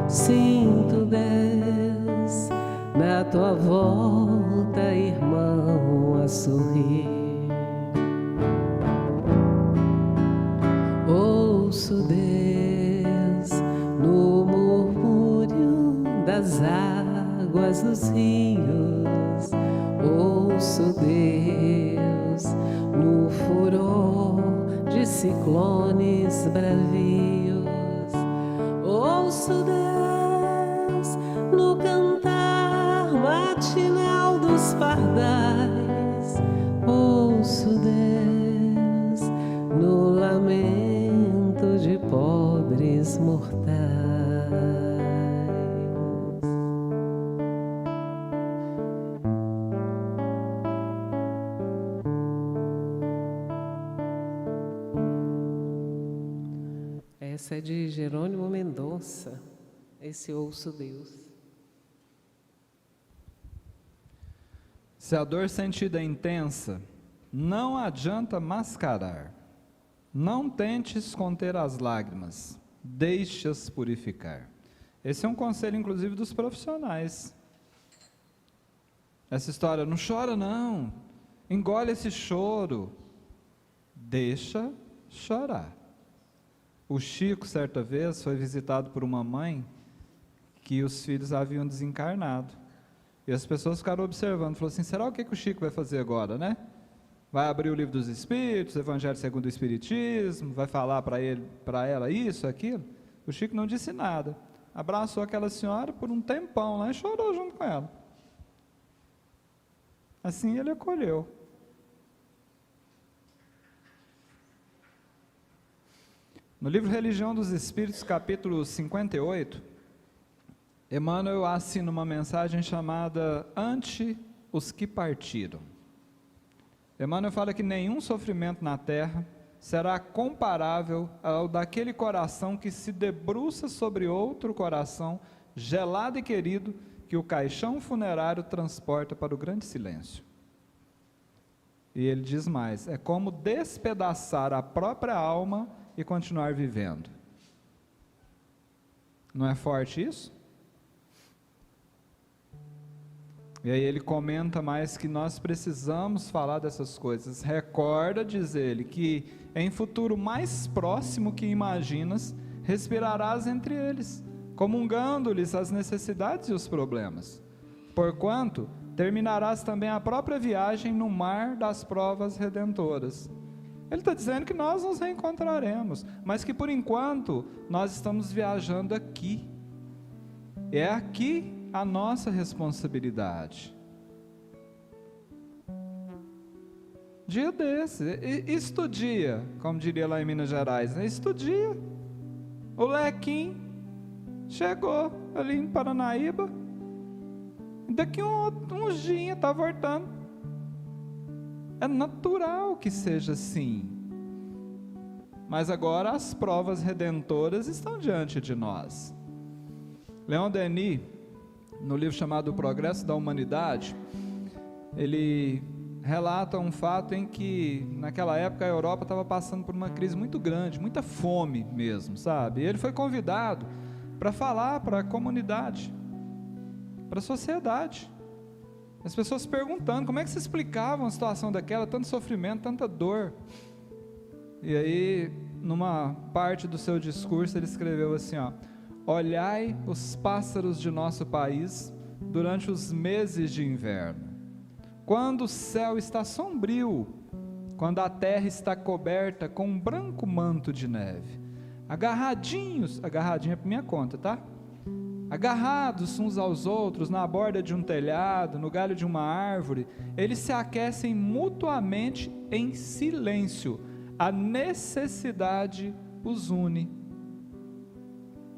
sinto Deus na tua volta, irmão, a sorrir. Ouço Deus no murmúrio das águas dos rios, ouço Deus no furor de ciclones bravios, ouço Deus no cantar matinal dos pardais, ouço Deus no lamento de pobres mortais. Essa é de Jerônimo Mendonça, esse ouço Deus. Se a dor sentida é intensa, não adianta mascarar. Não tentes conter as lágrimas, deixe-as purificar. Esse é um conselho, inclusive, dos profissionais. Essa história, não chora não, engole esse choro, deixa chorar. O Chico, certa vez, foi visitado por uma mãe que os filhos haviam desencarnado. E as pessoas ficaram observando, falaram assim, será o que o Chico vai fazer agora, né? Vai abrir o livro dos Espíritos, Evangelho segundo o Espiritismo, vai falar para ela isso, aquilo? O Chico não disse nada. Abraçou aquela senhora por um tempão lá e chorou junto com ela. Assim ele acolheu. No livro Religião dos Espíritos, capítulo 58, Emmanuel assina uma mensagem chamada Ante os que partiram. Emmanuel fala que nenhum sofrimento na terra será comparável ao daquele coração que se debruça sobre outro coração, gelado e querido, que o caixão funerário transporta para o grande silêncio. E ele diz mais, é como despedaçar a própria alma e continuar vivendo. Não é forte isso? E aí ele comenta mais que nós precisamos falar dessas coisas. Recorda, diz ele, que em futuro mais próximo que imaginas, respirarás entre eles, comungando-lhes as necessidades e os problemas. Porquanto, terminarás também a própria viagem no mar das provas redentoras. Ele está dizendo que nós nos reencontraremos, mas que por enquanto nós estamos viajando aqui. É aqui a nossa responsabilidade. Dia desse, estudia, como diria lá em Minas Gerais, né? Estudia. O Lequim chegou ali em Paranaíba, daqui uns dias está voltando. É natural que seja assim. Mas agora as provas redentoras estão diante de nós. Leon Denis, no livro chamado O Progresso da Humanidade, ele relata um fato em que naquela época a Europa estava passando por uma crise muito grande, muita fome mesmo, sabe? E ele foi convidado para falar para a comunidade, para a sociedade. As pessoas perguntando como é que se explicava uma situação daquela, tanto sofrimento, tanta dor. E aí, numa parte do seu discurso, ele escreveu assim, ó: olhai os pássaros de nosso país durante os meses de inverno, quando o céu está sombrio, quando a terra está coberta com um branco manto de neve, agarradinho é por minha conta, tá? Agarrados uns aos outros na borda de um telhado, no galho de uma árvore, eles se aquecem mutuamente em silêncio. A necessidade os une.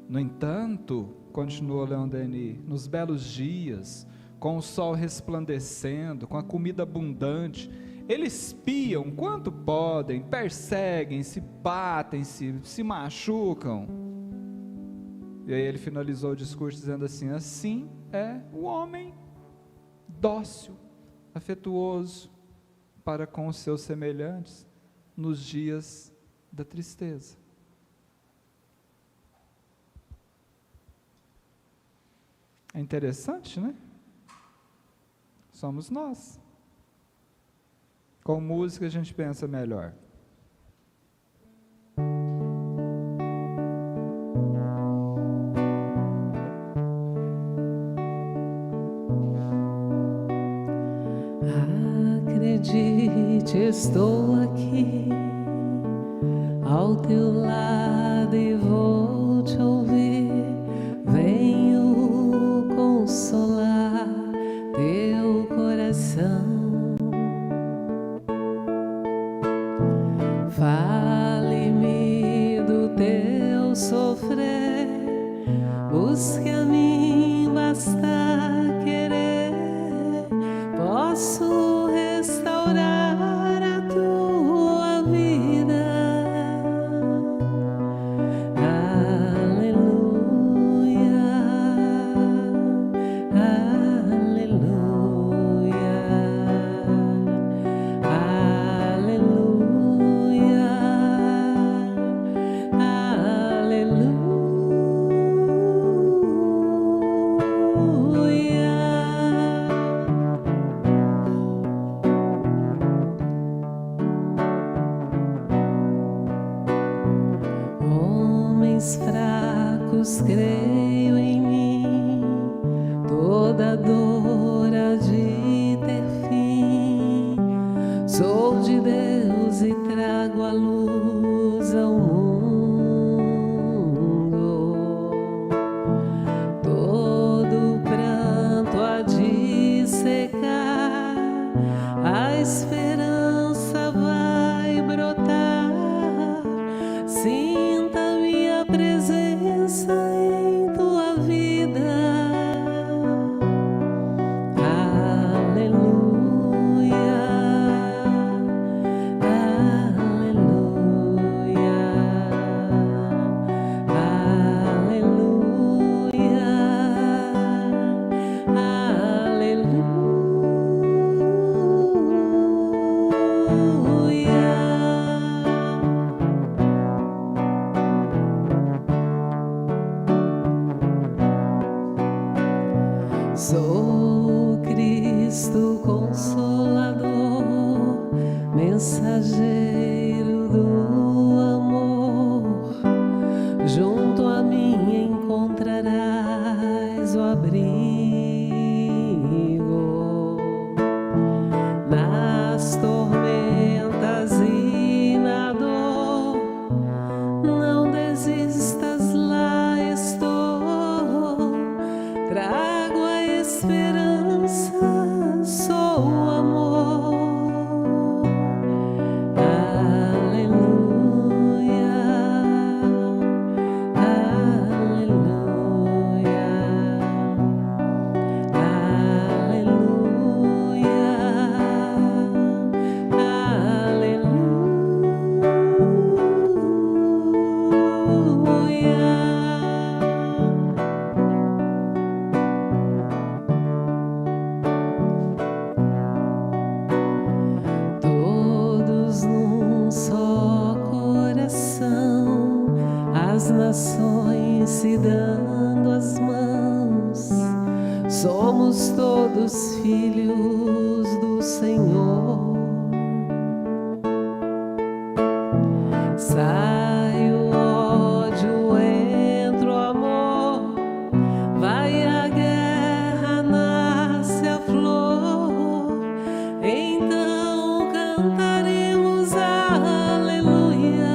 No entanto, continuou Leon Denis, nos belos dias, com o sol resplandecendo, com a comida abundante, eles piam quanto podem, perseguem, se batem, se machucam. E aí ele finalizou o discurso dizendo assim: assim é o homem dócil, afetuoso para com os seus semelhantes nos dias da tristeza. É interessante, né? Somos nós. Com música a gente pensa melhor. Acredite, estou aqui ao teu lado e vou te ouvir. Venho consolar teu coração. Fale-me do teu sofrer, busque a mim, basta querer. Posso restaurar a tua vida. Aleluia, aleluia, aleluia, aleluia. Homens fracos, creio em mim, toda dor há de ter fim. Sou de Deus e trago a luz ao mundo. Todo pranto há de secar a esperança vai brotar. Sinta minha presença em tua vida. Aleluia, aleluia, Sou Cristo Consolador, mensageiro do amor. Junto a mim encontrarás o abrigo nas tormentas e na dor. Não desistas, lá estou. Trago a esperança, sou o amor. Aleluia, aleluia, todos num só coração, as nações se dando as mãos. Somos todos filhos do Senhor. Sai o ódio, entra o amor. Vai a guerra, nasce a flor. Então cantaremos aleluia,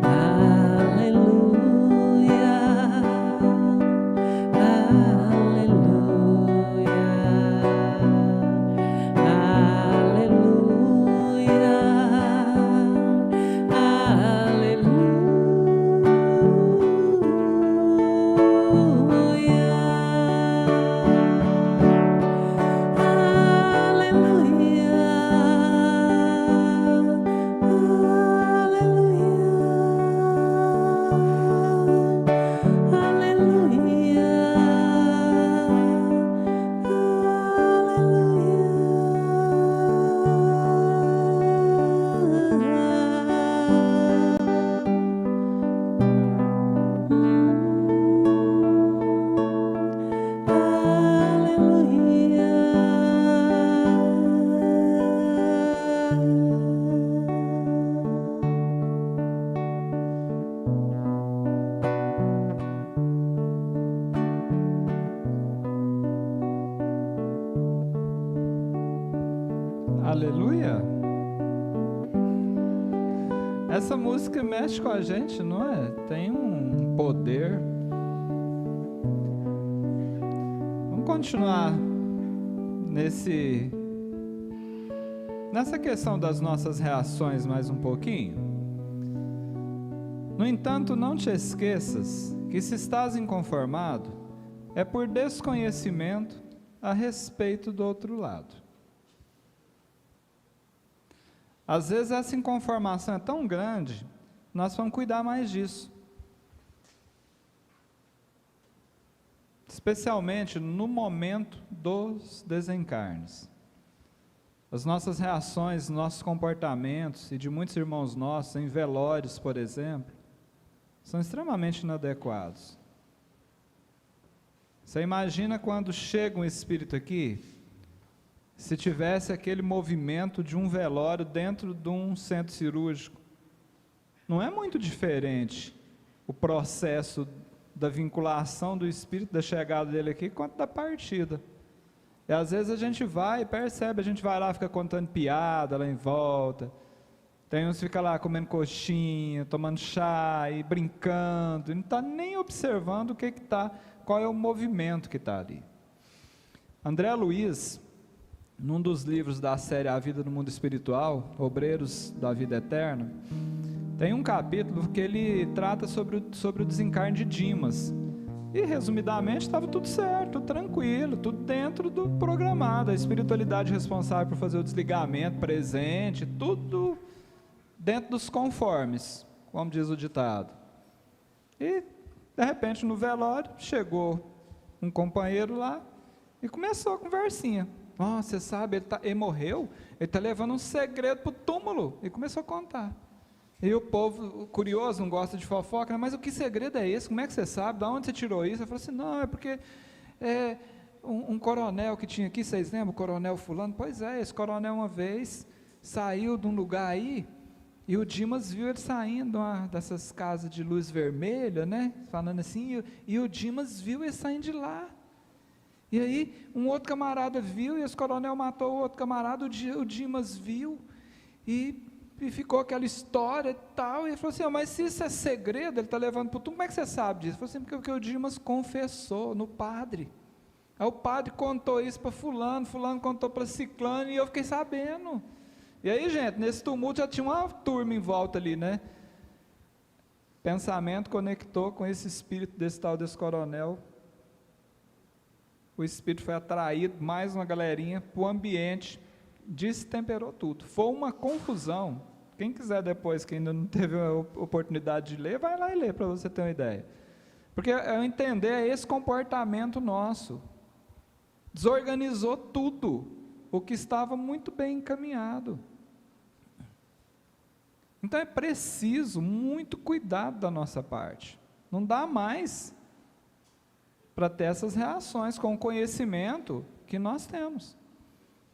aleluia, Aleluia. Essa música mexe com a gente, não é? Tem um poder. Vamos continuar nessa questão das nossas reações mais um pouquinho. No entanto, não te esqueças que se estás inconformado, é por desconhecimento a respeito do outro lado. Às vezes essa inconformação é tão grande, nós vamos cuidar mais disso. Especialmente no momento dos desencarnes. As nossas reações, nossos comportamentos, e de muitos irmãos nossos, em velórios, por exemplo, são extremamente inadequados. Você imagina quando chega um espírito aqui, se tivesse aquele movimento de um velório dentro de um centro cirúrgico. Não é muito diferente o processo da vinculação do espírito, da chegada dele aqui, quanto da partida. E às vezes a gente vai e percebe, a gente vai lá, fica contando piada lá em volta, tem uns que ficam lá comendo coxinha, tomando chá e brincando, e não está nem observando o que está, qual é o movimento que está ali. André Luiz, num dos livros da série A Vida no Mundo Espiritual, Obreiros da Vida Eterna, tem um capítulo que ele trata sobre o desencarne de Dimas. E, resumidamente, estava tudo certo, tranquilo, tudo dentro do programado. A espiritualidade responsável por fazer o desligamento presente, tudo dentro dos conformes, como diz o ditado. E, de repente, no velório, chegou um companheiro lá e começou a conversinha. Oh, você sabe, ele morreu, ele está levando um segredo para o túmulo. E começou a contar. E o povo curioso, não gosta de fofoca, né? Mas o que segredo é esse? Como é que você sabe? De onde você tirou isso? Eu falei assim, não, é porque um coronel que tinha aqui, vocês lembram? O coronel fulano? Pois é, esse coronel uma vez saiu de um lugar aí, e o Dimas viu ele saindo dessas casas de luz vermelha, né? Falando assim, e o Dimas viu ele saindo de lá. E aí, um outro camarada viu, e esse coronel matou o outro camarada, o Dimas viu, e ficou aquela história e tal, e ele falou assim, mas se isso é segredo, ele está levando para o túmulo, como é que você sabe disso? Ele falou assim, porque o Dimas confessou no padre. Aí o padre contou isso para fulano contou para ciclano, e eu fiquei sabendo. E aí, gente, nesse tumulto já tinha uma turma em volta ali, né? Pensamento conectou com esse espírito desse tal desse coronel. O espírito foi atraído, mais uma galerinha, para o ambiente, destemperou tudo. Foi uma confusão. Quem quiser depois, que ainda não teve a oportunidade de ler, vai lá e lê, para você ter uma ideia. Porque eu entender é esse comportamento nosso. Desorganizou tudo, o que estava muito bem encaminhado. Então é preciso muito cuidado da nossa parte. Não dá mais para ter essas reações com o conhecimento que nós temos.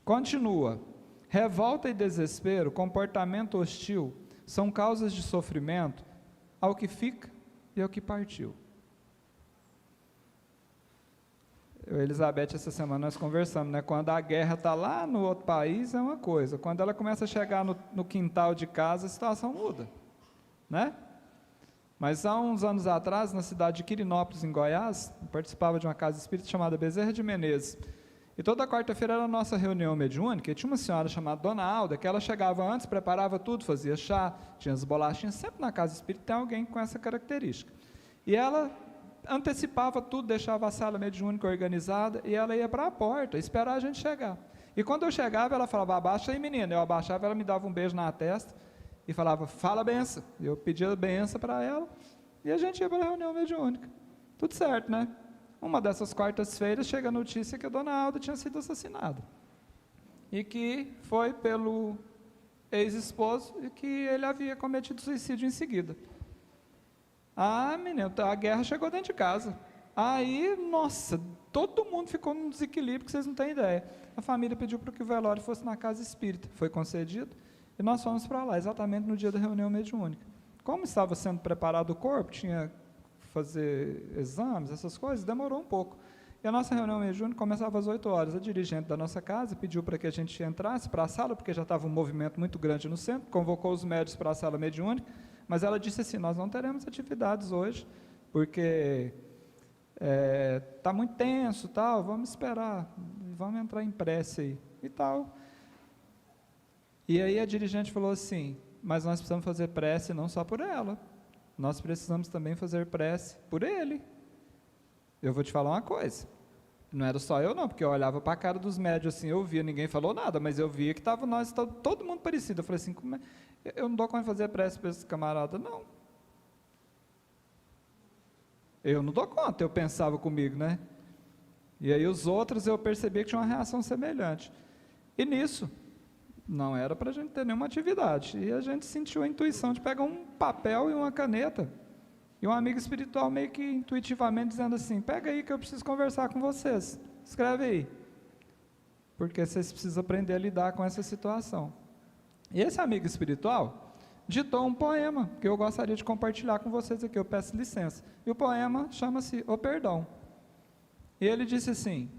Continua. Revolta e desespero, comportamento hostil, são causas de sofrimento ao que fica e ao que partiu. Eu e Elizabeth, essa semana nós conversamos, né? Quando a guerra está lá no outro país é uma coisa, quando ela começa a chegar no quintal de casa, a situação muda, né? Mas há uns anos atrás, na cidade de Quirinópolis, em Goiás, eu participava de uma casa espírita chamada Bezerra de Menezes. E toda quarta-feira era a nossa reunião mediúnica, e tinha uma senhora chamada Dona Alda, que ela chegava antes, preparava tudo, fazia chá, tinha as bolachinhas, sempre na casa espírita tem alguém com essa característica. E ela antecipava tudo, deixava a sala mediúnica organizada, e ela ia para a porta, esperar a gente chegar. E quando eu chegava, ela falava, abaixa aí menina, eu abaixava, ela me dava um beijo na testa, e falava, fala benção. Eu pedia benção para ela, e a gente ia para a reunião mediúnica. Tudo certo, né? Uma dessas quartas-feiras chega a notícia que a Dona Alda tinha sido assassinada. E que foi pelo ex-esposo e que ele havia cometido suicídio em seguida. Ah, menino, a guerra chegou dentro de casa. Aí, nossa, todo mundo ficou num desequilíbrio que vocês não têm ideia. A família pediu para que o velório fosse na casa espírita. Foi concedido e nós fomos para lá, exatamente no dia da reunião mediúnica. Como estava sendo preparado o corpo, tinha fazer exames, essas coisas, demorou um pouco. E a nossa reunião mediúnica começava às 8 horas. A dirigente da nossa casa pediu para que a gente entrasse para a sala, porque já estava um movimento muito grande no centro, convocou os médios para a sala mediúnica, mas ela disse assim, nós não teremos atividades hoje, porque está muito tenso, tal, vamos esperar, vamos entrar em prece aí, e tal. E aí a dirigente falou assim, mas nós precisamos fazer prece não só por ela, nós precisamos também fazer prece por ele. Eu vou te falar uma coisa, não era só eu não, porque eu olhava para a cara dos médios assim, eu via, ninguém falou nada, mas eu via que estava todo mundo parecido. Eu falei assim, eu não dou conta de fazer prece para esse camarada, não. Eu não dou conta, eu pensava comigo, né? E aí os outros eu percebi que tinha uma reação semelhante. E nisso, não era para a gente ter nenhuma atividade. E a gente sentiu a intuição de pegar um papel e uma caneta. E um amigo espiritual meio que intuitivamente dizendo assim, pega aí que eu preciso conversar com vocês. Escreve aí. Porque vocês precisam aprender a lidar com essa situação. E esse amigo espiritual ditou um poema que eu gostaria de compartilhar com vocês aqui, eu peço licença. E o poema chama-se O Perdão. E ele disse assim,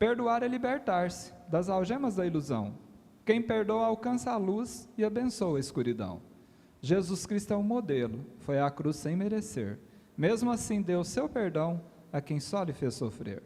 perdoar é libertar-se das algemas da ilusão. Quem perdoa alcança a luz e abençoa a escuridão. Jesus Cristo é um modelo, foi à cruz sem merecer. Mesmo assim deu seu perdão a quem só lhe fez sofrer.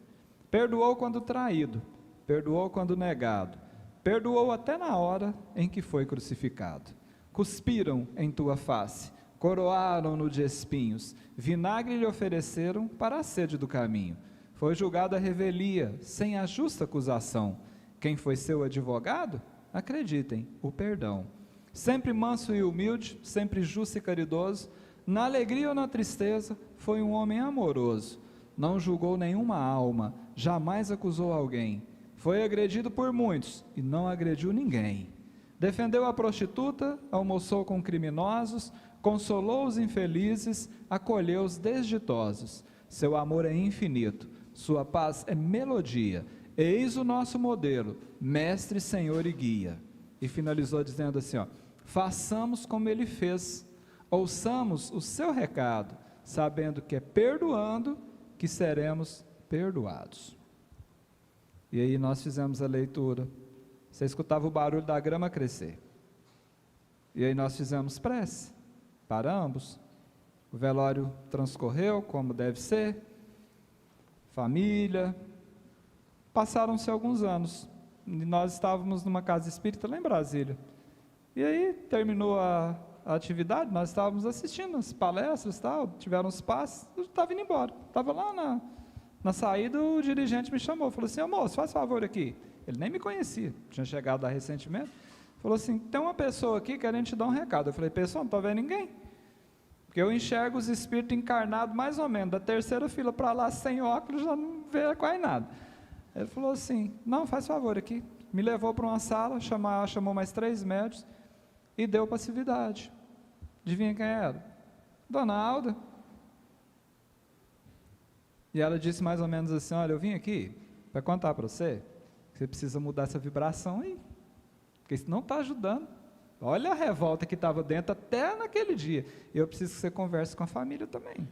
perdoou quando traído, perdoou quando negado, perdoou até na hora em que foi crucificado. Cuspiram em tua face, coroaram-no de espinhos, vinagre lhe ofereceram para a sede do caminho. Foi julgado a revelia, sem a justa acusação. Quem foi seu advogado? Acreditem, o perdão. Sempre manso e humilde, sempre justo e caridoso, na alegria ou na tristeza, foi um homem amoroso. Não julgou nenhuma alma, jamais acusou alguém. Foi agredido por muitos e não agrediu ninguém. Defendeu a prostituta, almoçou com criminosos, consolou os infelizes, acolheu os desditosos. Seu amor é infinito, sua paz é melodia. Eis o nosso modelo, mestre, senhor e guia. E finalizou dizendo assim, façamos como ele fez, ouçamos o seu recado, sabendo que é perdoando que seremos perdoados. E aí nós fizemos a leitura, você escutava o barulho da grama crescer, e aí nós fizemos prece, para ambos, o velório transcorreu como deve ser, família, passaram-se alguns anos, e nós estávamos numa casa espírita lá em Brasília, e aí terminou a atividade, nós estávamos assistindo as palestras, tiveram os passes, eu estava indo embora, estava lá na saída, o dirigente me chamou, falou assim, moço, faz favor aqui, ele nem me conhecia, tinha chegado lá recentemente, falou assim, tem uma pessoa aqui querendo te dar um recado. Eu falei, pessoal, não estou vendo ninguém, porque eu enxergo os espíritos encarnados mais ou menos, da terceira fila para lá, sem óculos, já não vê quase nada. Ele falou assim, não, faz favor aqui, me levou para uma sala, chamou mais 3 médicos, e deu passividade. Adivinha quem era? Dona Alda. E ela disse mais ou menos assim, olha, eu vim aqui para contar para você, que você precisa mudar essa vibração aí, porque isso não está ajudando. Olha a revolta que estava dentro até naquele dia. Eu preciso que você converse com a família também,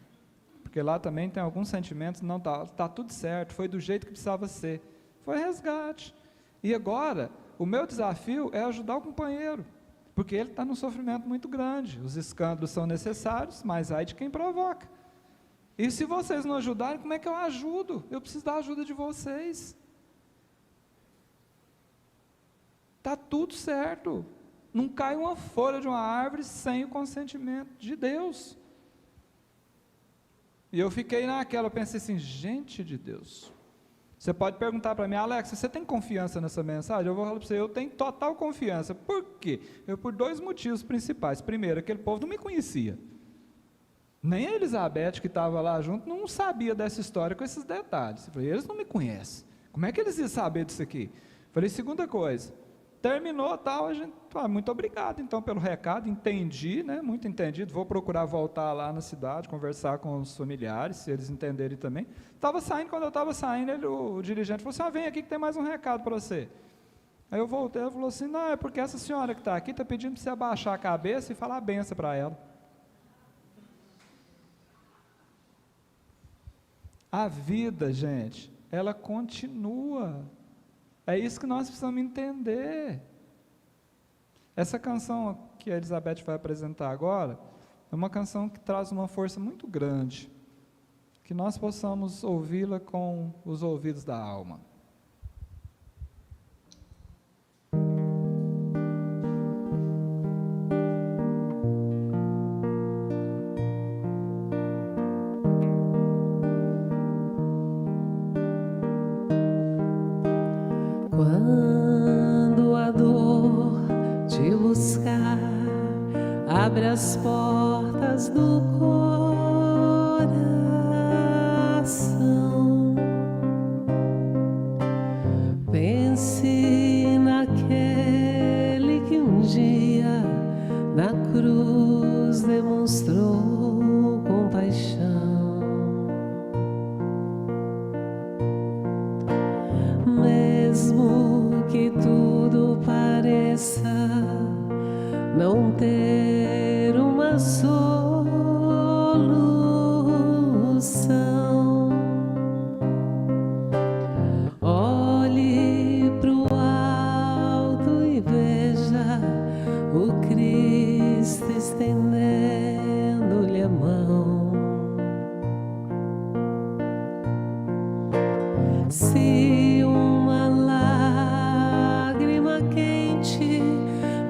porque lá também tem alguns sentimentos, não está tudo certo, foi do jeito que precisava ser, foi resgate. E agora, o meu desafio é ajudar o companheiro, porque ele está num sofrimento muito grande, os escândalos são necessários, mas ai de quem provoca. E se vocês não ajudarem, como é que eu ajudo? Eu preciso da ajuda de vocês. Está tudo certo, não cai uma folha de uma árvore sem o consentimento de Deus. E eu fiquei naquela, eu pensei assim, gente de Deus, você pode perguntar para mim, Alex, você tem confiança nessa mensagem? Eu vou falar para você, eu tenho total confiança. Por quê? Por 2 motivos principais. Primeiro, aquele povo não me conhecia. Nem a Elizabeth, que estava lá junto, não sabia dessa história com esses detalhes. Eu falei, eles não me conhecem. Como é que eles iam saber disso aqui? Eu falei, segunda coisa, terminou tal, a gente, muito obrigado então pelo recado, entendi, né, muito entendido, vou procurar voltar lá na cidade, conversar com os familiares, se eles entenderem também. Estava saindo, quando eu estava saindo, o dirigente falou assim, vem aqui que tem mais um recado para você. Aí eu voltei, ele falou assim, não, é porque essa senhora que está aqui está pedindo para você abaixar a cabeça e falar a benção para ela. A vida, gente, ela continua. É isso que nós precisamos entender. Essa canção que a Elizabeth vai apresentar agora, é uma canção que traz uma força muito grande, que nós possamos ouvi-la com os ouvidos da alma. Quando a dor te buscar, abre as portas do coração. Pense naquele que um dia na cruz demonstrou compaixão. Mesmo que tudo pareça não ter uma solução, olhe pro alto e veja o Cristo estendendo-lhe a mão. Se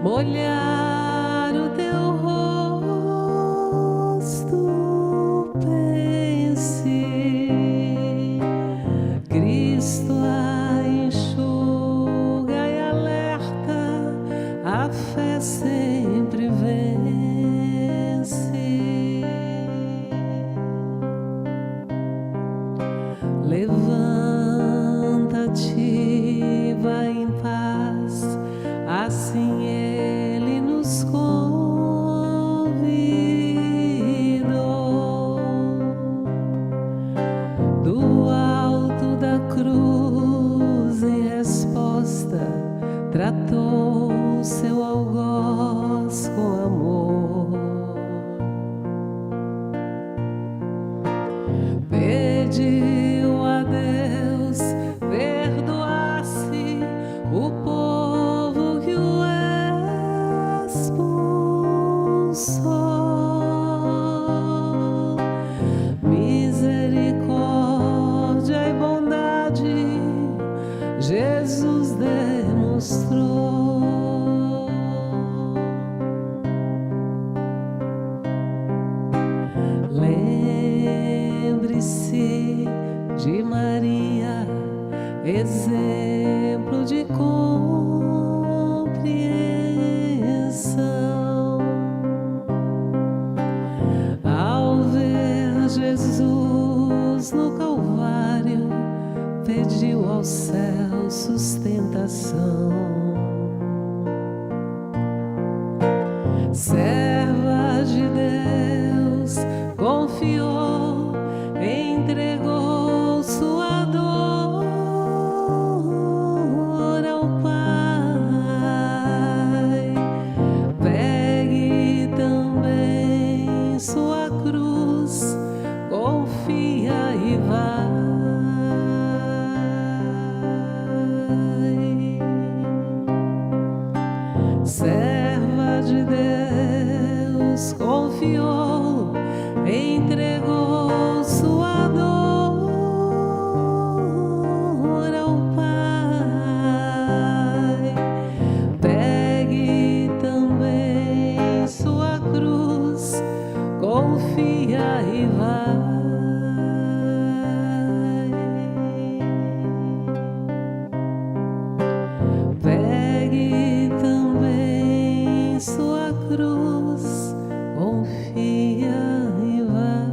molhar o teu rosto, pense, Cristo a enxuga e alerta, a fé sempre vence. Levanta-te, vai em paz, assim Ele nos convidou. Do alto da cruz, em resposta, tratou o seu algoz com amor. Pediu a Deus perdoasse o povo que o expulsou. Misericórdia e bondade Jesus demonstrou. Lembre-se de Maria, exemplo de compreensão. Ao ver Jesus no Calvário, pediu ao céu sustentação. Serva de Deus, confiou, entregou sua dor ao Pai. Pegue também sua cruz, confia e vai. Serva de Deus, confiou, entregou sua dor ao Pai. Pegue também sua cruz, confia e vai. Pegue também sua cruz, confia e vai.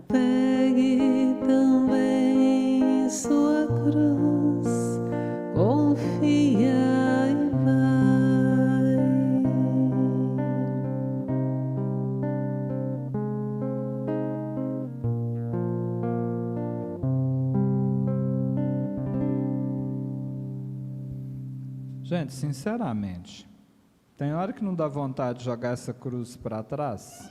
Pegue também sua cruz, confia e vai. Gente, sinceramente, tem hora que não dá vontade de jogar essa cruz para trás?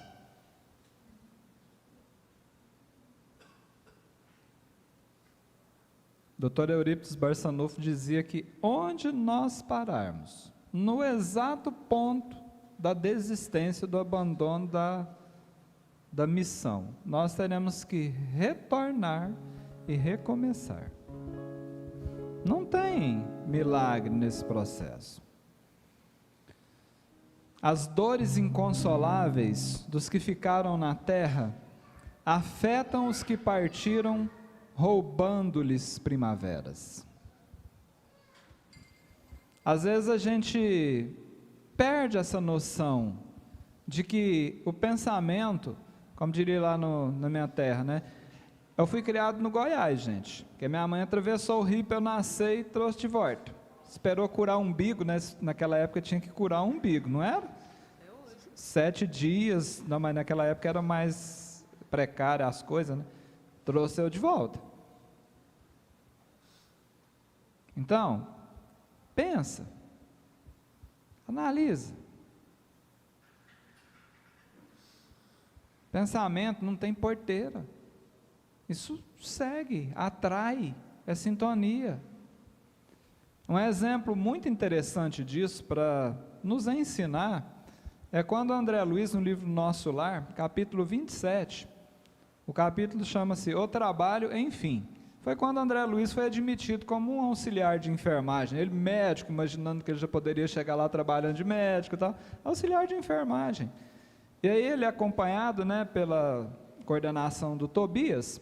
Dr. Eurípides Barçanufo dizia que onde nós pararmos, no exato ponto da desistência, do abandono da missão, nós teremos que retornar e recomeçar. Não tem milagre nesse processo. As dores inconsoláveis dos que ficaram na terra afetam os que partiram, roubando-lhes primaveras. Às vezes a gente perde essa noção de que o pensamento, como diria lá na minha terra, né? Eu fui criado no Goiás, gente, porque minha mãe atravessou o rio para eu nascer e trouxe de volta. Esperou curar o umbigo, né? Naquela época tinha que curar o umbigo, não era? 7 dias, não, mas naquela época era mais precária as coisas, né? Trouxe eu de volta. Então, pensa, analisa. Pensamento não tem porteira. Isso segue, atrai, é sintonia. Um exemplo muito interessante disso, para nos ensinar, é quando André Luiz, no livro Nosso Lar, capítulo 27, o capítulo chama-se O Trabalho, Enfim. foi quando André Luiz foi admitido como um auxiliar de enfermagem. Ele médico, imaginando que ele já poderia chegar lá trabalhando de médico e tal, auxiliar de enfermagem. E aí ele, acompanhado, né, pela coordenação do Tobias,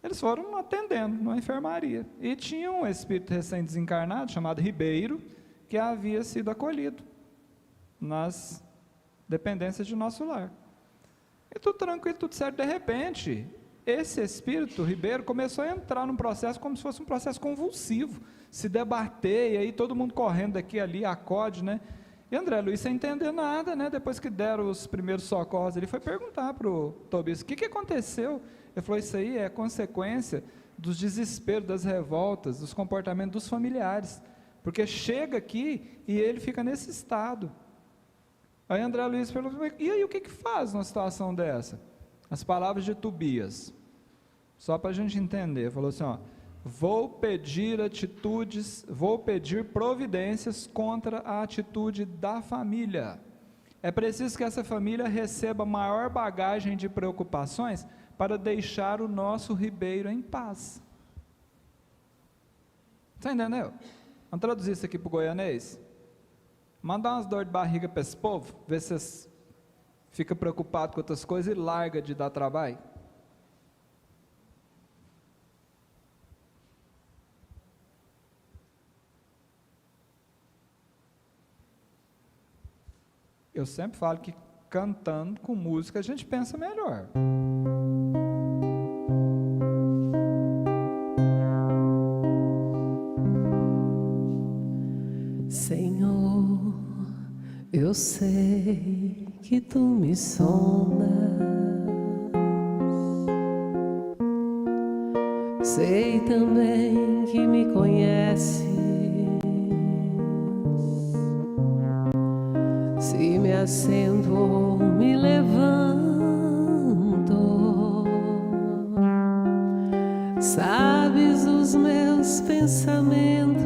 eles foram atendendo numa enfermaria. E tinha um espírito recém-desencarnado, chamado Ribeiro, que havia sido acolhido nas dependências de nosso lar. E tudo tranquilo, tudo certo. De repente, esse espírito, Ribeiro, começou a entrar num processo como se fosse um processo convulsivo, se debater, e aí todo mundo correndo daqui e ali, acode, né? E André Luiz sem entender nada, né? Depois que deram os primeiros socorros, ele foi perguntar para o Tobias, o que aconteceu? Ele falou, isso aí é consequência dos desesperos, das revoltas, dos comportamentos dos familiares, porque chega aqui e ele fica nesse estado. Aí André Luiz perguntou, e aí o que faz numa situação dessa? As palavras de Tobias, só para a gente entender, falou assim, ó, vou pedir providências contra a atitude da família. É preciso que essa família receba maior bagagem de preocupações para deixar o nosso Ribeiro em paz. Você entendeu? Vamos traduzir isso aqui para o goianês? Mandar umas dores de barriga para esse povo, ver se vocês ficam preocupados com outras coisas e larga de dar trabalho. Eu sempre falo que cantando com música a gente pensa melhor. Senhor, eu sei que tu me sondas, sei também que me conheces. Se me assento ou me levanto, sabes os meus pensamentos.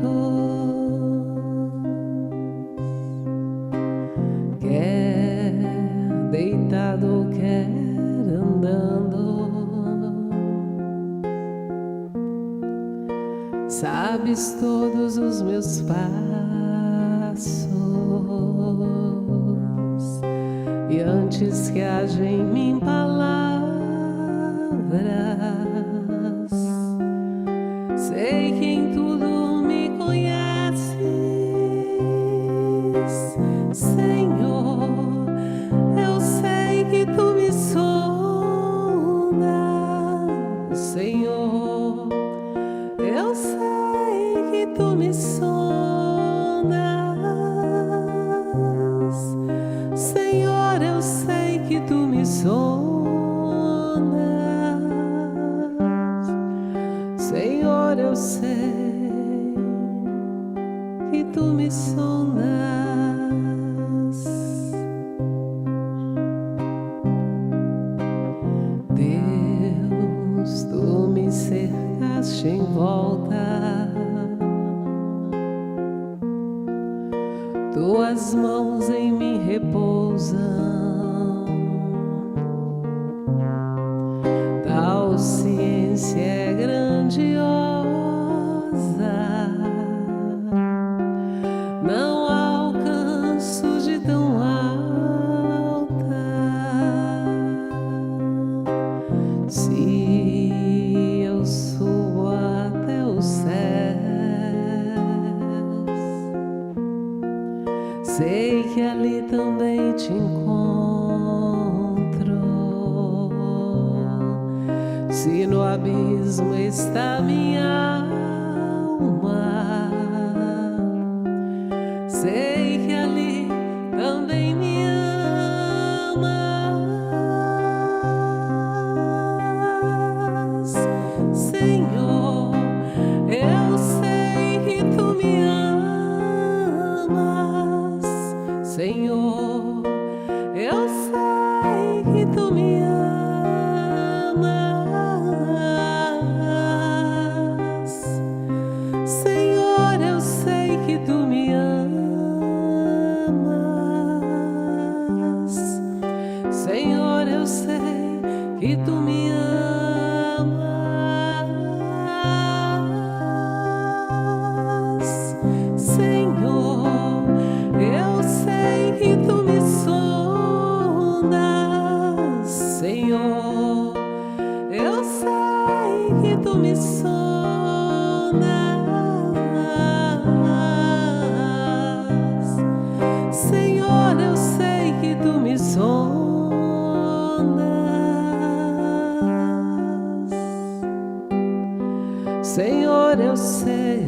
Quer deitado, quer andando, sabes todos os meus passos. E antes que haja em mim palavras, sei que em tudo me conheces, Senhor. Eu sei que tu me sondas, Senhor. Eu sei que tu me sondas, Senhor. Eu sei que tu me sondas, Senhor. Eu sei que tu me sondas. Deus, tu me cercaste em volta, tuas mãos em mim repousam. Tal ciência é grandiosa, não alcanço de tão alta. Se eu subo até os céus, sei que ali também te encontro. Se no abismo está minha alma, sei que ali também me amas, Senhor. Eu sei que tu me amas, Senhor. Eu sei que tu me amas, Senhor. Eu sei que tu me amas. tu me sondas. Senhor, eu sei que tu me sondas. Senhor, eu sei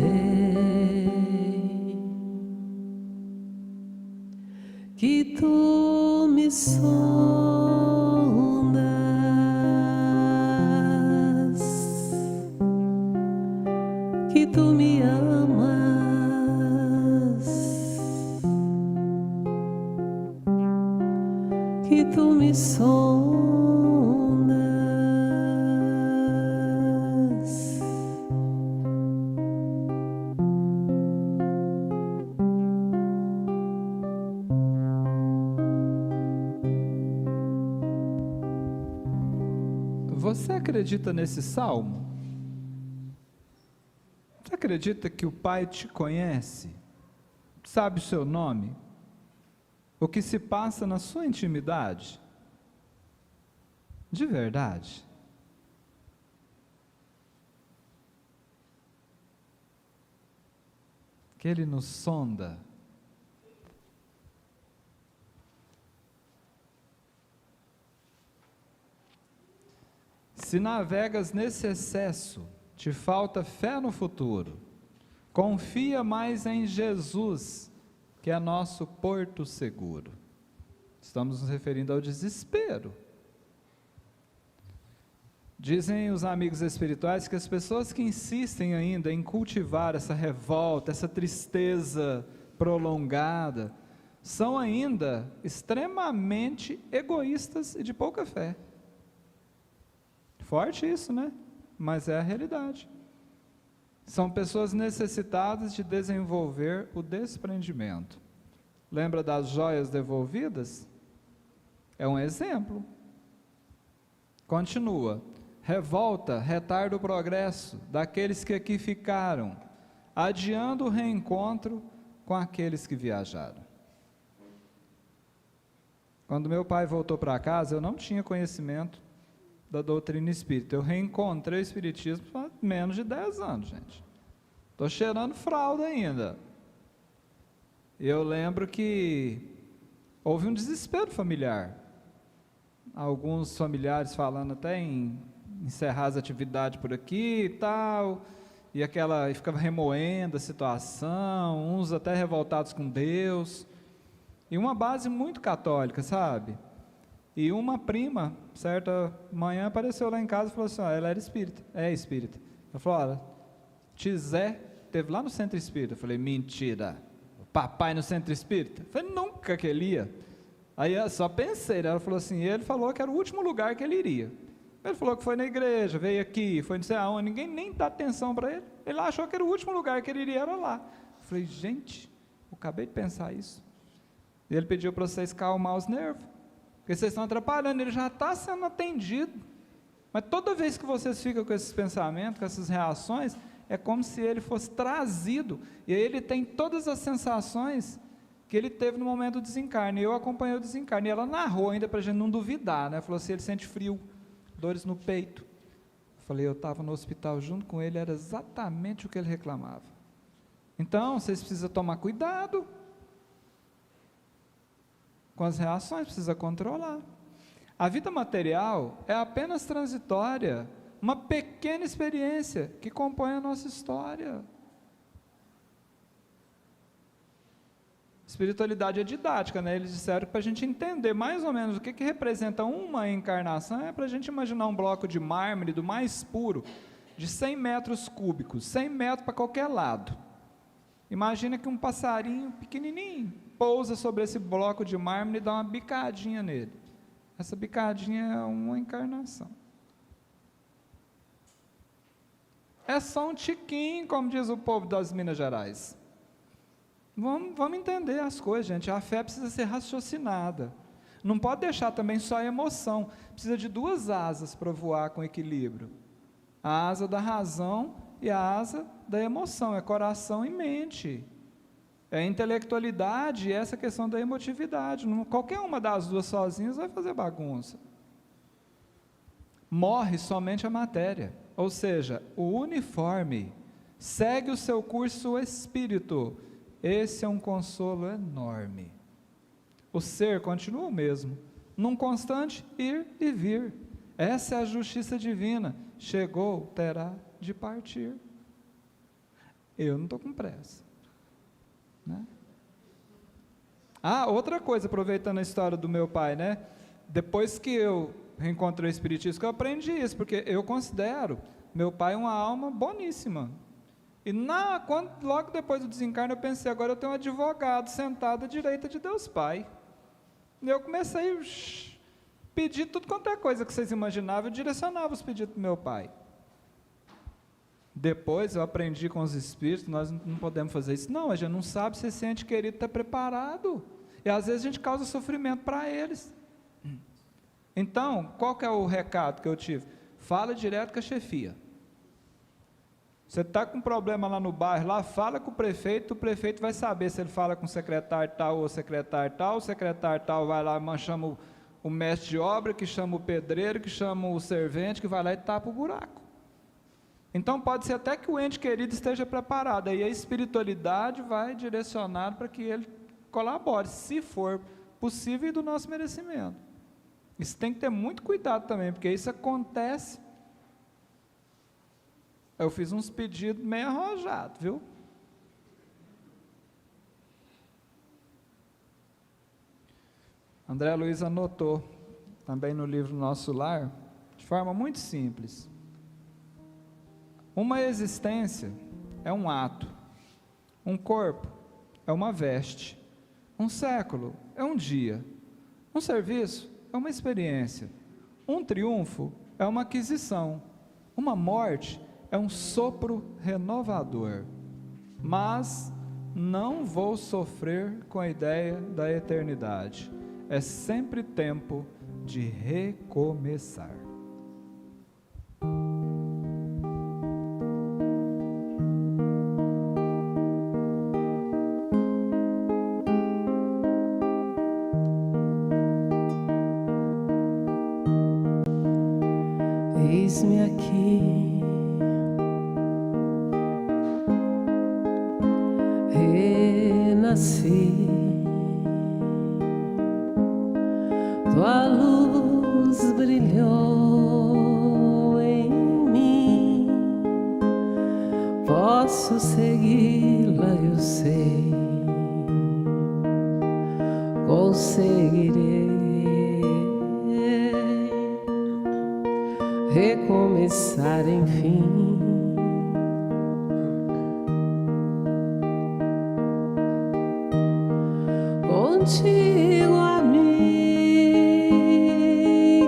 que tu me sondas, que tu me amas, que tu me sondas. Você acredita nesse salmo? Você acredita que o Pai te conhece? Sabe o seu nome? O que se passa na sua intimidade? De verdade? Que Ele nos sonda. Se navegas nesse excesso, te falta fé no futuro, confia mais em Jesus, que é nosso porto seguro. Estamos nos referindo ao desespero. Dizem os amigos espirituais que as pessoas que insistem ainda em cultivar essa revolta, essa tristeza prolongada, são ainda extremamente egoístas e de pouca fé. Forte isso, né? Mas é a realidade. São pessoas necessitadas de desenvolver o desprendimento. Lembra das joias devolvidas? É um exemplo. Continua. Revolta retarda o progresso daqueles que aqui ficaram, adiando o reencontro com aqueles que viajaram. Quando meu pai voltou para casa, eu não tinha conhecimento da doutrina espírita. Eu reencontrei o espiritismo há menos de 10 anos, gente. Estou cheirando fralda ainda. Eu lembro que houve um desespero familiar. Alguns familiares falando até em encerrar as atividades por aqui e tal, e ficava remoendo a situação, uns até revoltados com Deus, e uma base muito católica, sabe? E uma prima, certa manhã, apareceu lá em casa e falou assim, ela era espírita, é espírita. Ela falou, olha, Tizé esteve lá no centro espírita. Eu falei, mentira, o papai no centro espírita? Eu falei, nunca que ele ia. Aí eu só pensei, ela falou assim, ele falou que era o último lugar que ele iria. Ele falou que foi na igreja, veio aqui, foi não sei aonde, ninguém nem dá atenção para ele. Ele achou que era o último lugar que ele iria, era lá. Eu falei, gente, eu acabei de pensar isso. E ele pediu para vocês calmar os nervos, porque vocês estão atrapalhando, ele já está sendo atendido. Mas toda vez que vocês ficam com esses pensamentos, com essas reações, é como se ele fosse trazido, e aí ele tem todas as sensações que ele teve no momento do desencarne. Eu acompanhei o desencarne, e ela narrou ainda para a gente não duvidar, né? Falou assim, ele sente frio, dores no peito. Eu falei, eu estava no hospital junto com ele, era exatamente o que ele reclamava. Então, vocês precisam tomar cuidado com as reações, precisa controlar. A vida material é apenas transitória, uma pequena experiência que compõe a nossa história. Espiritualidade é didática, né? Eles disseram que para a gente entender mais ou menos o que representa uma encarnação, é para a gente imaginar um bloco de mármore do mais puro, de 100 metros cúbicos, 100 metros para qualquer lado. Imagina que um passarinho pequenininho pousa sobre esse bloco de mármore e dá uma bicadinha nele. Essa bicadinha é uma encarnação. É só um tiquinho, como diz o povo das Minas Gerais. Vamos entender as coisas, gente. A fé precisa ser raciocinada. Não pode deixar também só a emoção. Precisa de 2 asas para voar com equilíbrio. A asa da razão e a asa da emoção. É coração e mente. É a intelectualidade e essa questão da emotividade. Qualquer uma das duas sozinhas vai fazer bagunça. morre somente a matéria, ou seja, o uniforme segue o seu curso espírito. Esse é um consolo enorme. O ser continua o mesmo, num constante ir e vir. Essa é a justiça divina. Chegou, terá de partir. Eu não estou com pressa, né? Outra coisa, aproveitando a história do meu pai, né? Depois que eu reencontrei o Espiritismo, que eu aprendi isso, porque eu considero meu pai uma alma boníssima. E logo depois do desencarne, eu pensei, agora eu tenho um advogado sentado à direita de Deus Pai. E eu comecei a pedir tudo quanto é coisa que vocês imaginavam, eu direcionava os pedidos do meu pai. Depois eu aprendi com os espíritos, nós não podemos fazer isso. Não, a gente não sabe se esse ente querido está preparado. E às vezes a gente causa sofrimento para eles. Então, qual que é o recado que eu tive? Fala direto com a chefia. Você está com um problema lá no bairro, lá, fala com o prefeito vai saber se ele fala com o secretário tal ou o secretário tal vai lá, chama o mestre de obra, que chama o pedreiro, que chama o servente, que vai lá e tapa o buraco. Então pode ser até que o ente querido esteja preparado, aí a espiritualidade vai direcionar para que ele colabore, se for possível e do nosso merecimento. Isso tem que ter muito cuidado também, porque isso acontece. Eu fiz uns pedidos meio arrojados, viu? André Luiz anotou também no livro Nosso Lar, de forma muito simples. Uma existência é um ato, um corpo é uma veste, um século é um dia, um serviço é uma experiência, um triunfo é uma aquisição, uma morte é um sopro renovador. Mas não vou sofrer com a ideia da eternidade. É sempre tempo de recomeçar. Eis-me aqui, renasci, tua luz brilhou em mim, posso segui-la, eu sei, conseguirei recomeçar, enfim. Contigo a me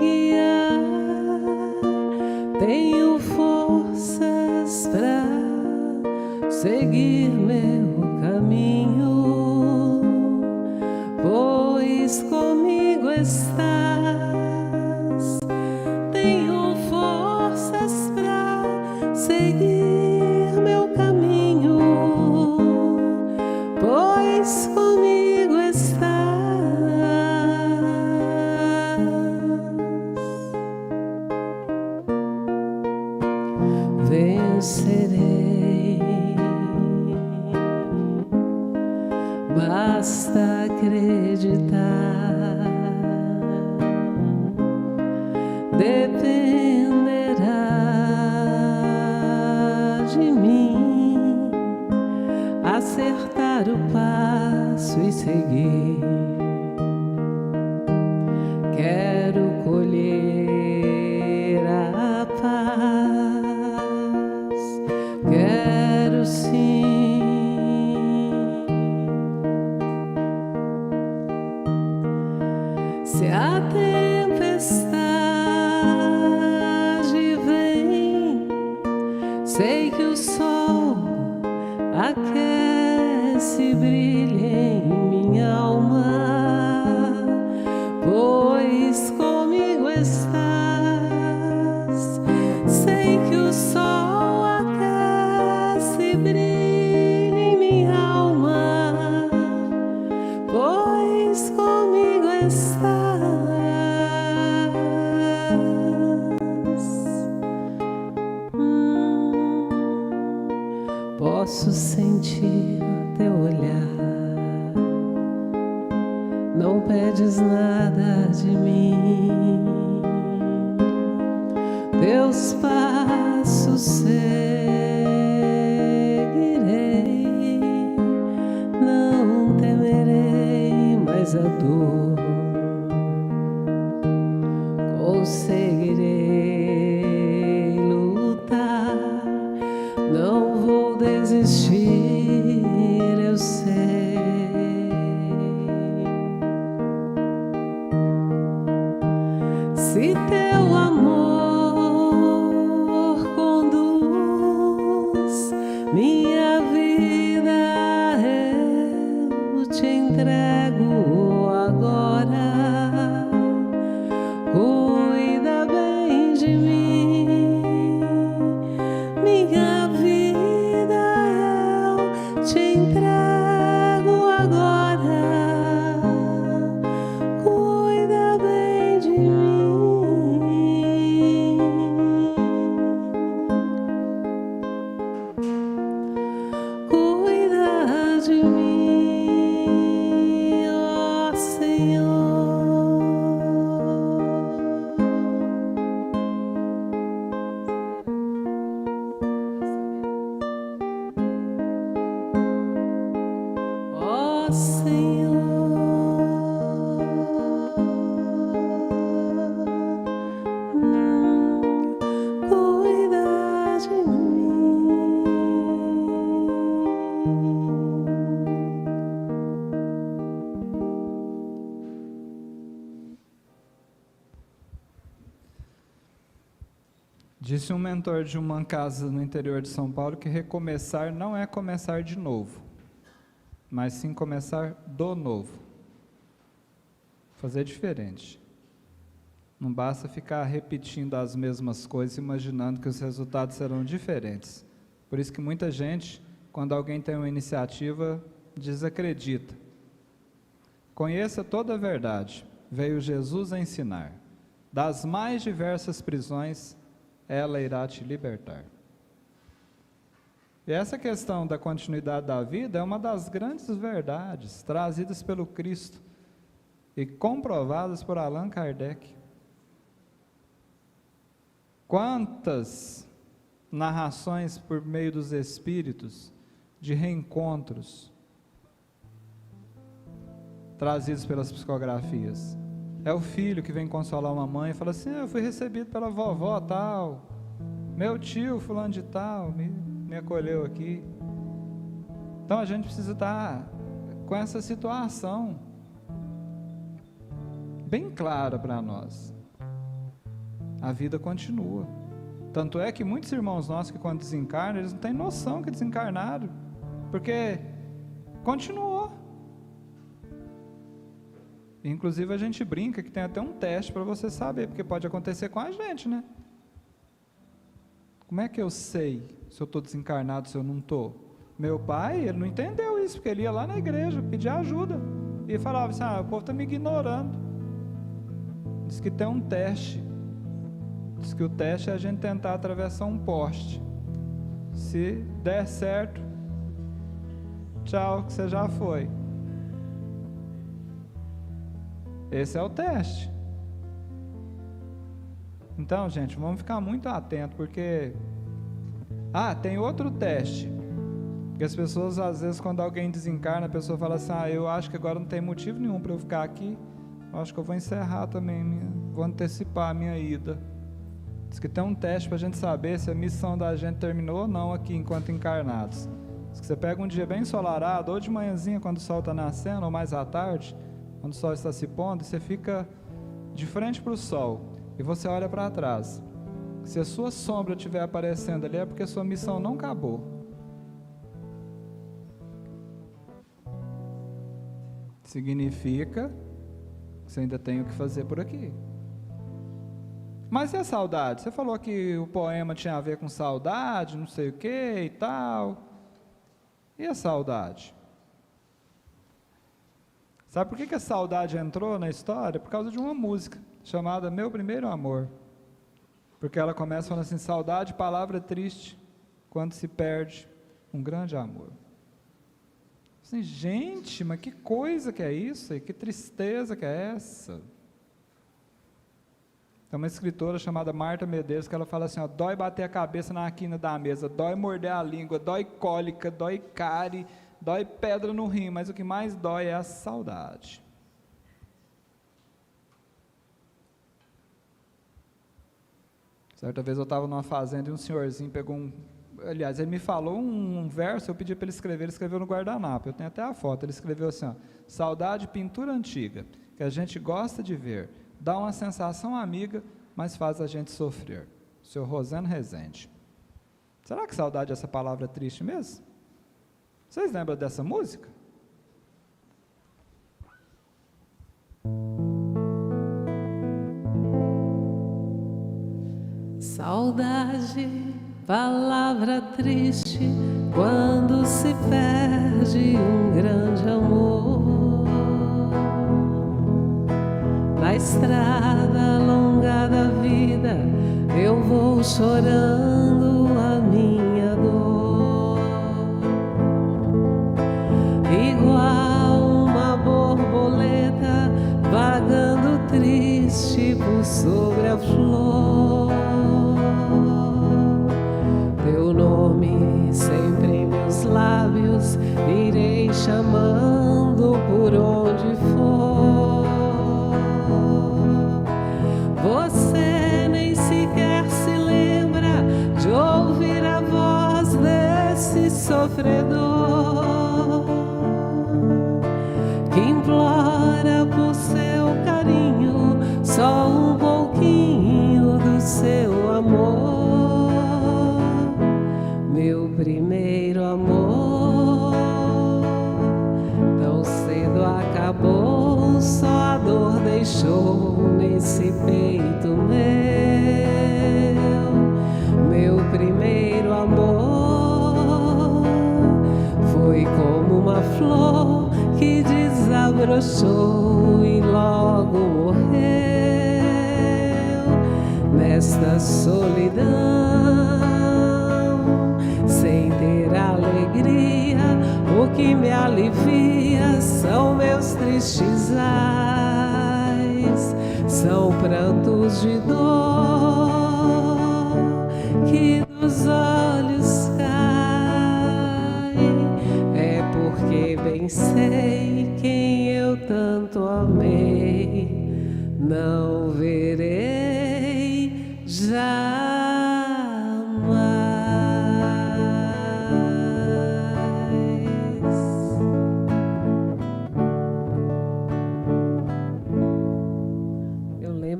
guiar, tenho forças pra seguir meu caminho, pois comigo estás. Tenho forças pra seguir meu caminho, pois comigo estás. Vencerei, basta acreditar. Dependerá de mim acertar o passo e seguir. Quero colher a paz, quero sim. Se a tempestade sei que o sol aquece e brilha em minha alma, pois comigo estás. Sei que o sol aquece e brilha em minha alma, pois comigo estás. posso sentir teu olhar. Não pedes nada de mim, teus passos seguirei, não temerei mais a dor, conseguirei lutar, não vou desistir, eu sei. Se teu amor conduz minha vida, eu te entrego agora. Cuida bem de mim, minha vida, eu te entrego agora. Cuida bem de mim. Cuida de mim, ó Senhor. Ó Senhor, cuida de mim. Disse um mentor de uma casa no interior de São Paulo que recomeçar não é começar de novo, mas sim começar do novo. Fazer diferente. Não basta ficar repetindo as mesmas coisas, imaginando que os resultados serão diferentes. Por isso que muita gente, quando alguém tem uma iniciativa, desacredita. Conheça toda a verdade. Veio Jesus a ensinar. Das mais diversas prisões, ela irá te libertar. E essa questão da continuidade da vida é uma das grandes verdades trazidas pelo Cristo e comprovadas por Allan Kardec. Quantas narrações por meio dos Espíritos de reencontros trazidos pelas psicografias. É o filho que vem consolar uma mãe e fala assim: eu fui recebido pela vovó tal, meu tio fulano de tal me acolheu aqui. Então a gente precisa estar com essa situação bem clara para nós. A vida continua. Tanto é que muitos irmãos nossos que quando desencarnam, eles não têm noção que desencarnaram, porque continuou. Inclusive a gente brinca que tem até um teste para você saber, porque pode acontecer com a gente, né? Como é que eu sei se eu estou desencarnado, se eu não estou? Meu pai, ele não entendeu isso, porque ele ia lá na igreja pedir ajuda e falava assim: o povo está me ignorando. Diz que tem um teste. Diz que o teste é a gente tentar atravessar um poste. Se der certo, tchau, que você já foi. Esse é o teste. Então, gente, vamos ficar muito atentos, porque tem outro teste. Porque as pessoas, às vezes, quando alguém desencarna, a pessoa fala assim: eu acho que agora não tem motivo nenhum para eu ficar aqui, eu acho que eu vou encerrar também, vou antecipar a minha ida. Diz que tem um teste para a gente saber se a missão da gente terminou ou não aqui enquanto encarnados. Diz que você pega um dia bem ensolarado, ou de manhãzinha quando o sol está nascendo, ou mais à tarde, quando o sol está se pondo, você fica de frente para o sol e você olha para trás. Se a sua sombra estiver aparecendo ali, é porque a sua missão não acabou. Significa que você ainda tem o que fazer por aqui. Mas e a saudade? Você falou que o poema tinha a ver com saudade, não sei o que e tal. E a saudade? Sabe por que a saudade entrou na história? Por causa de uma música chamada Meu Primeiro Amor. Porque ela começa falando assim: saudade, palavra triste, quando se perde, um grande amor. Assim, gente, mas que coisa que é isso? E que tristeza que é essa? Tem uma escritora chamada Marta Medeiros que ela fala assim, ó, dói bater a cabeça na quina da mesa, dói morder a língua, dói cólica, dói cárie, dói pedra no rim, mas o que mais dói é a saudade. Certa vez eu estava numa fazenda e um senhorzinho pegou aliás, ele me falou um verso, eu pedi para ele escrever, ele escreveu no guardanapo, eu tenho até a foto, ele escreveu assim, ó, saudade, pintura antiga, que a gente gosta de ver, dá uma sensação amiga, mas faz a gente sofrer. Seu Rosendo Rezende. Será que saudade é essa palavra triste mesmo? Vocês lembram dessa música? Saudade, palavra triste, quando se perde um grande amor. Na estrada longa da vida, eu vou chorando a minha dor. Igual uma borboleta, vagando triste por sobre a flor. Teu nome sempre em meus lábios, irei chamando por onde for. Você nem sequer se lembra de ouvir a voz desse sofredor que implora por seu carinho, só um pouquinho do seu amor. Meu primeiro amor, tão cedo acabou, só a dor deixou nesse peito meu primeiro amor foi como uma flor que desabrochou e logo morreu nesta solidão, sem ter alegria. O que me alivia são meus tristes ais, são prantos de dor que dos olhos caem. É porque bem sei quem eu tanto amei, não verei jamais.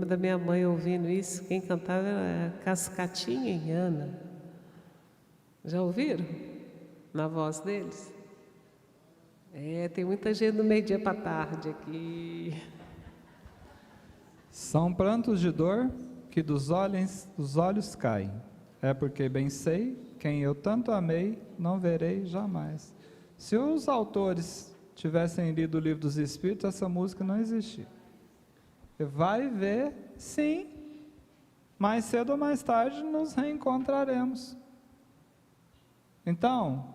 Da minha mãe ouvindo isso, quem cantava era Cascatinha e Ana. Já ouviram? Na voz deles? Tem muita gente do meio-dia para tarde aqui. São prantos de dor que dos olhos caem. É porque bem sei, quem eu tanto amei, não verei jamais. Se os autores tivessem lido o Livro dos Espíritos, essa música não existia. Vai ver, sim, mais cedo ou mais tarde nos reencontraremos. Então,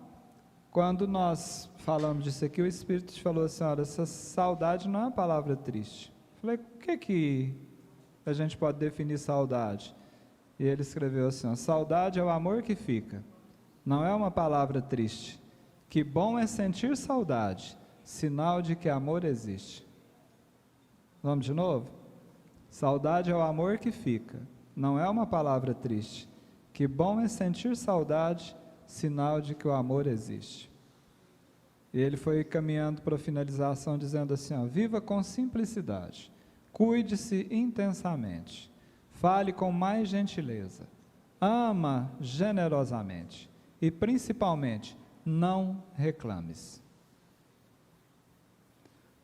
quando nós falamos disso aqui, o Espírito falou assim, olha, essa saudade não é uma palavra triste. Eu falei, o que a gente pode definir saudade? E ele escreveu assim, ó, saudade é o amor que fica, não é uma palavra triste. Que bom é sentir saudade, sinal de que amor existe. Vamos de novo? Saudade é o amor que fica, não é uma palavra triste. Que bom é sentir saudade, sinal de que o amor existe. E ele foi caminhando para a finalização dizendo assim, ó, viva com simplicidade, cuide-se intensamente, fale com mais gentileza, ama generosamente e principalmente não reclames.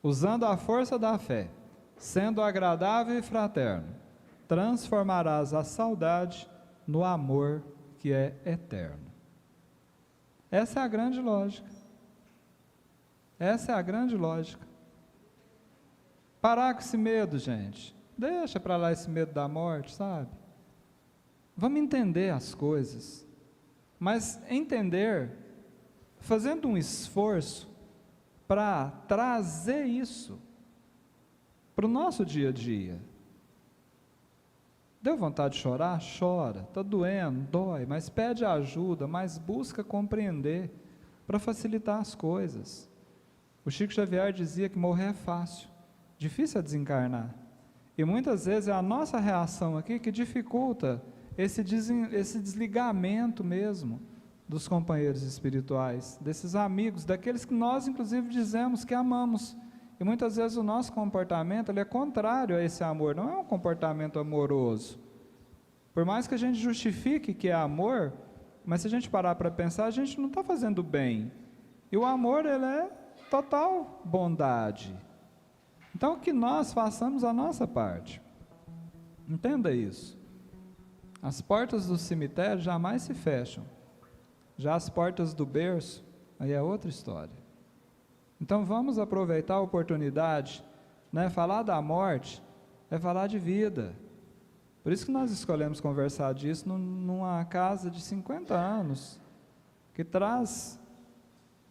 Usando a força da fé, sendo agradável e fraterno, transformarás a saudade no amor que é eterno. Essa é a grande lógica. Essa é a grande lógica. Parar com esse medo, gente. Deixa para lá esse medo da morte, sabe? Vamos entender as coisas. Mas entender fazendo um esforço para trazer isso para o nosso dia a dia. Deu vontade de chorar? Chora. Está doendo? Dói. Mas pede ajuda, mas busca compreender para facilitar as coisas. O Chico Xavier dizia que morrer é fácil, difícil é desencarnar. E muitas vezes é a nossa reação aqui que dificulta esse desligamento mesmo dos companheiros espirituais, desses amigos, daqueles que nós inclusive dizemos que amamos. E muitas vezes o nosso comportamento ele é contrário a esse amor, não é um comportamento amoroso. Por mais que a gente justifique que é amor, mas se a gente parar para pensar, a gente não está fazendo bem. E o amor, ele é total bondade. Então, que nós façamos a nossa parte. Entenda isso. As portas do cemitério jamais se fecham. Já as portas do berço, aí é outra história. Então, vamos aproveitar a oportunidade, né? Falar da morte é falar de vida. Por isso que nós escolhemos conversar disso numa casa de 50 anos, que traz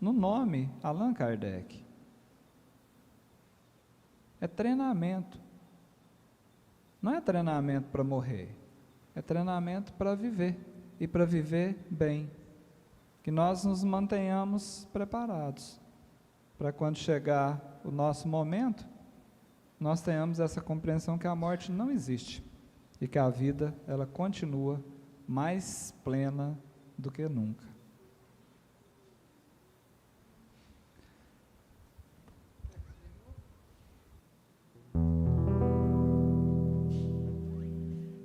no nome Allan Kardec. É treinamento. Não é treinamento para morrer, é treinamento para viver, e para viver bem. Que nós nos mantenhamos preparados, para quando chegar o nosso momento, nós tenhamos essa compreensão que a morte não existe, e que a vida, ela continua mais plena do que nunca.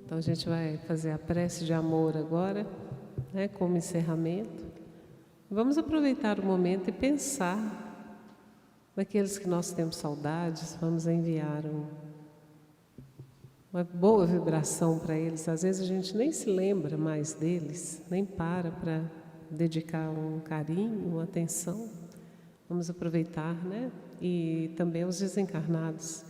Então a gente vai fazer a prece de amor agora, né, como encerramento. Vamos aproveitar o momento e pensar naqueles que nós temos saudades. Vamos enviar uma boa vibração para eles. Às vezes a gente nem se lembra mais deles, nem para dedicar um carinho, uma atenção. Vamos aproveitar, né? E também os desencarnados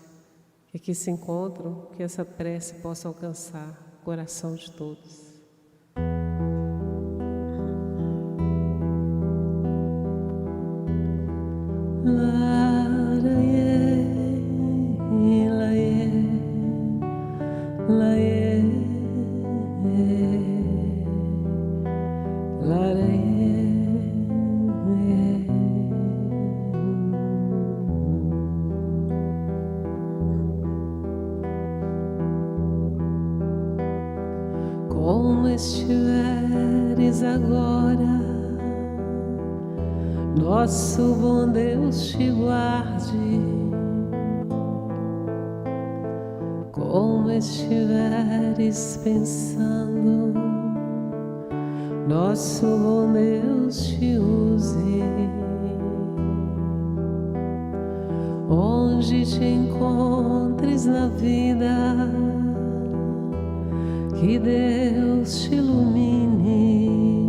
que aqui se encontram, que essa prece possa alcançar o coração de todos. Como estiveres agora, nosso bom Deus te guarde. Como estiveres pensando, nosso bom Deus te use. Onde te encontres na vida, que Deus te ilumine.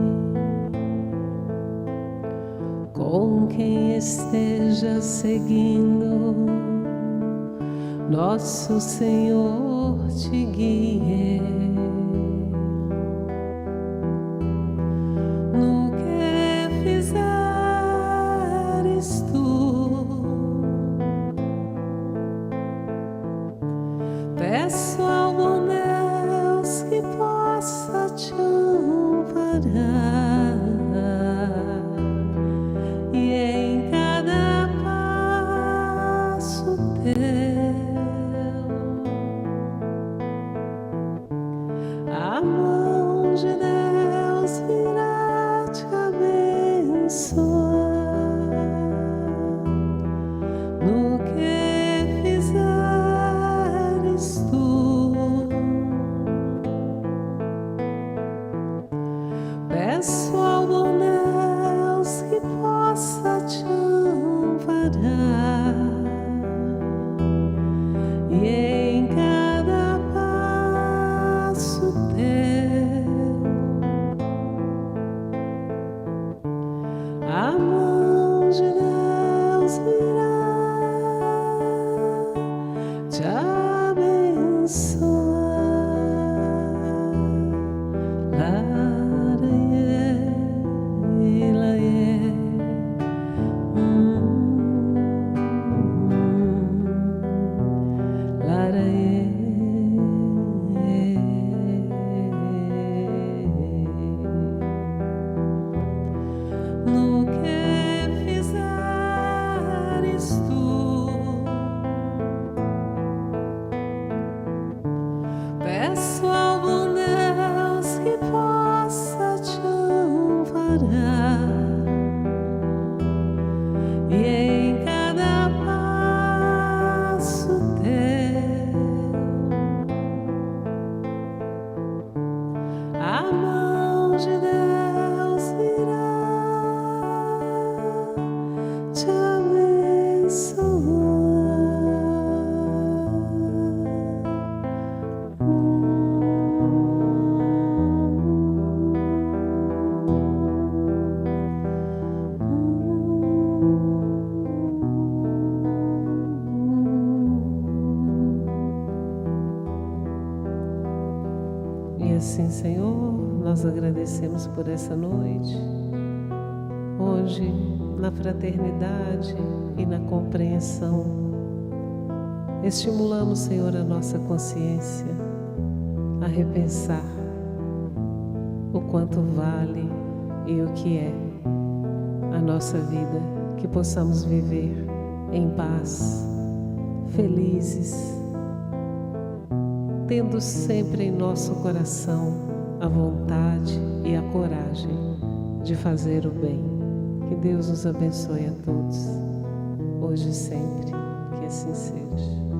Com quem esteja seguindo, nosso Senhor te guie. No que fizeres tu, peço ao bom Deus que possa te amparar, e em cada passo teu a mão de Deus virá te abençoar. No que fizeres tu, peço ao bom Deus que possa te amparar, e em cada passo teu a mão de Deus virá te abençoar. Laie, laie, e em cada passo teu a mão de Deus virá te abençoar. E assim, Senhor, nós agradecemos por essa noite. Hoje, na fraternidade e na compreensão, estimulamos, Senhor, a nossa consciência a repensar o quanto vale e o que é a nossa vida, que possamos viver em paz, felizes, tendo sempre em nosso coração a vontade e a coragem de fazer o bem. Que Deus nos abençoe a todos, hoje e sempre, que assim seja.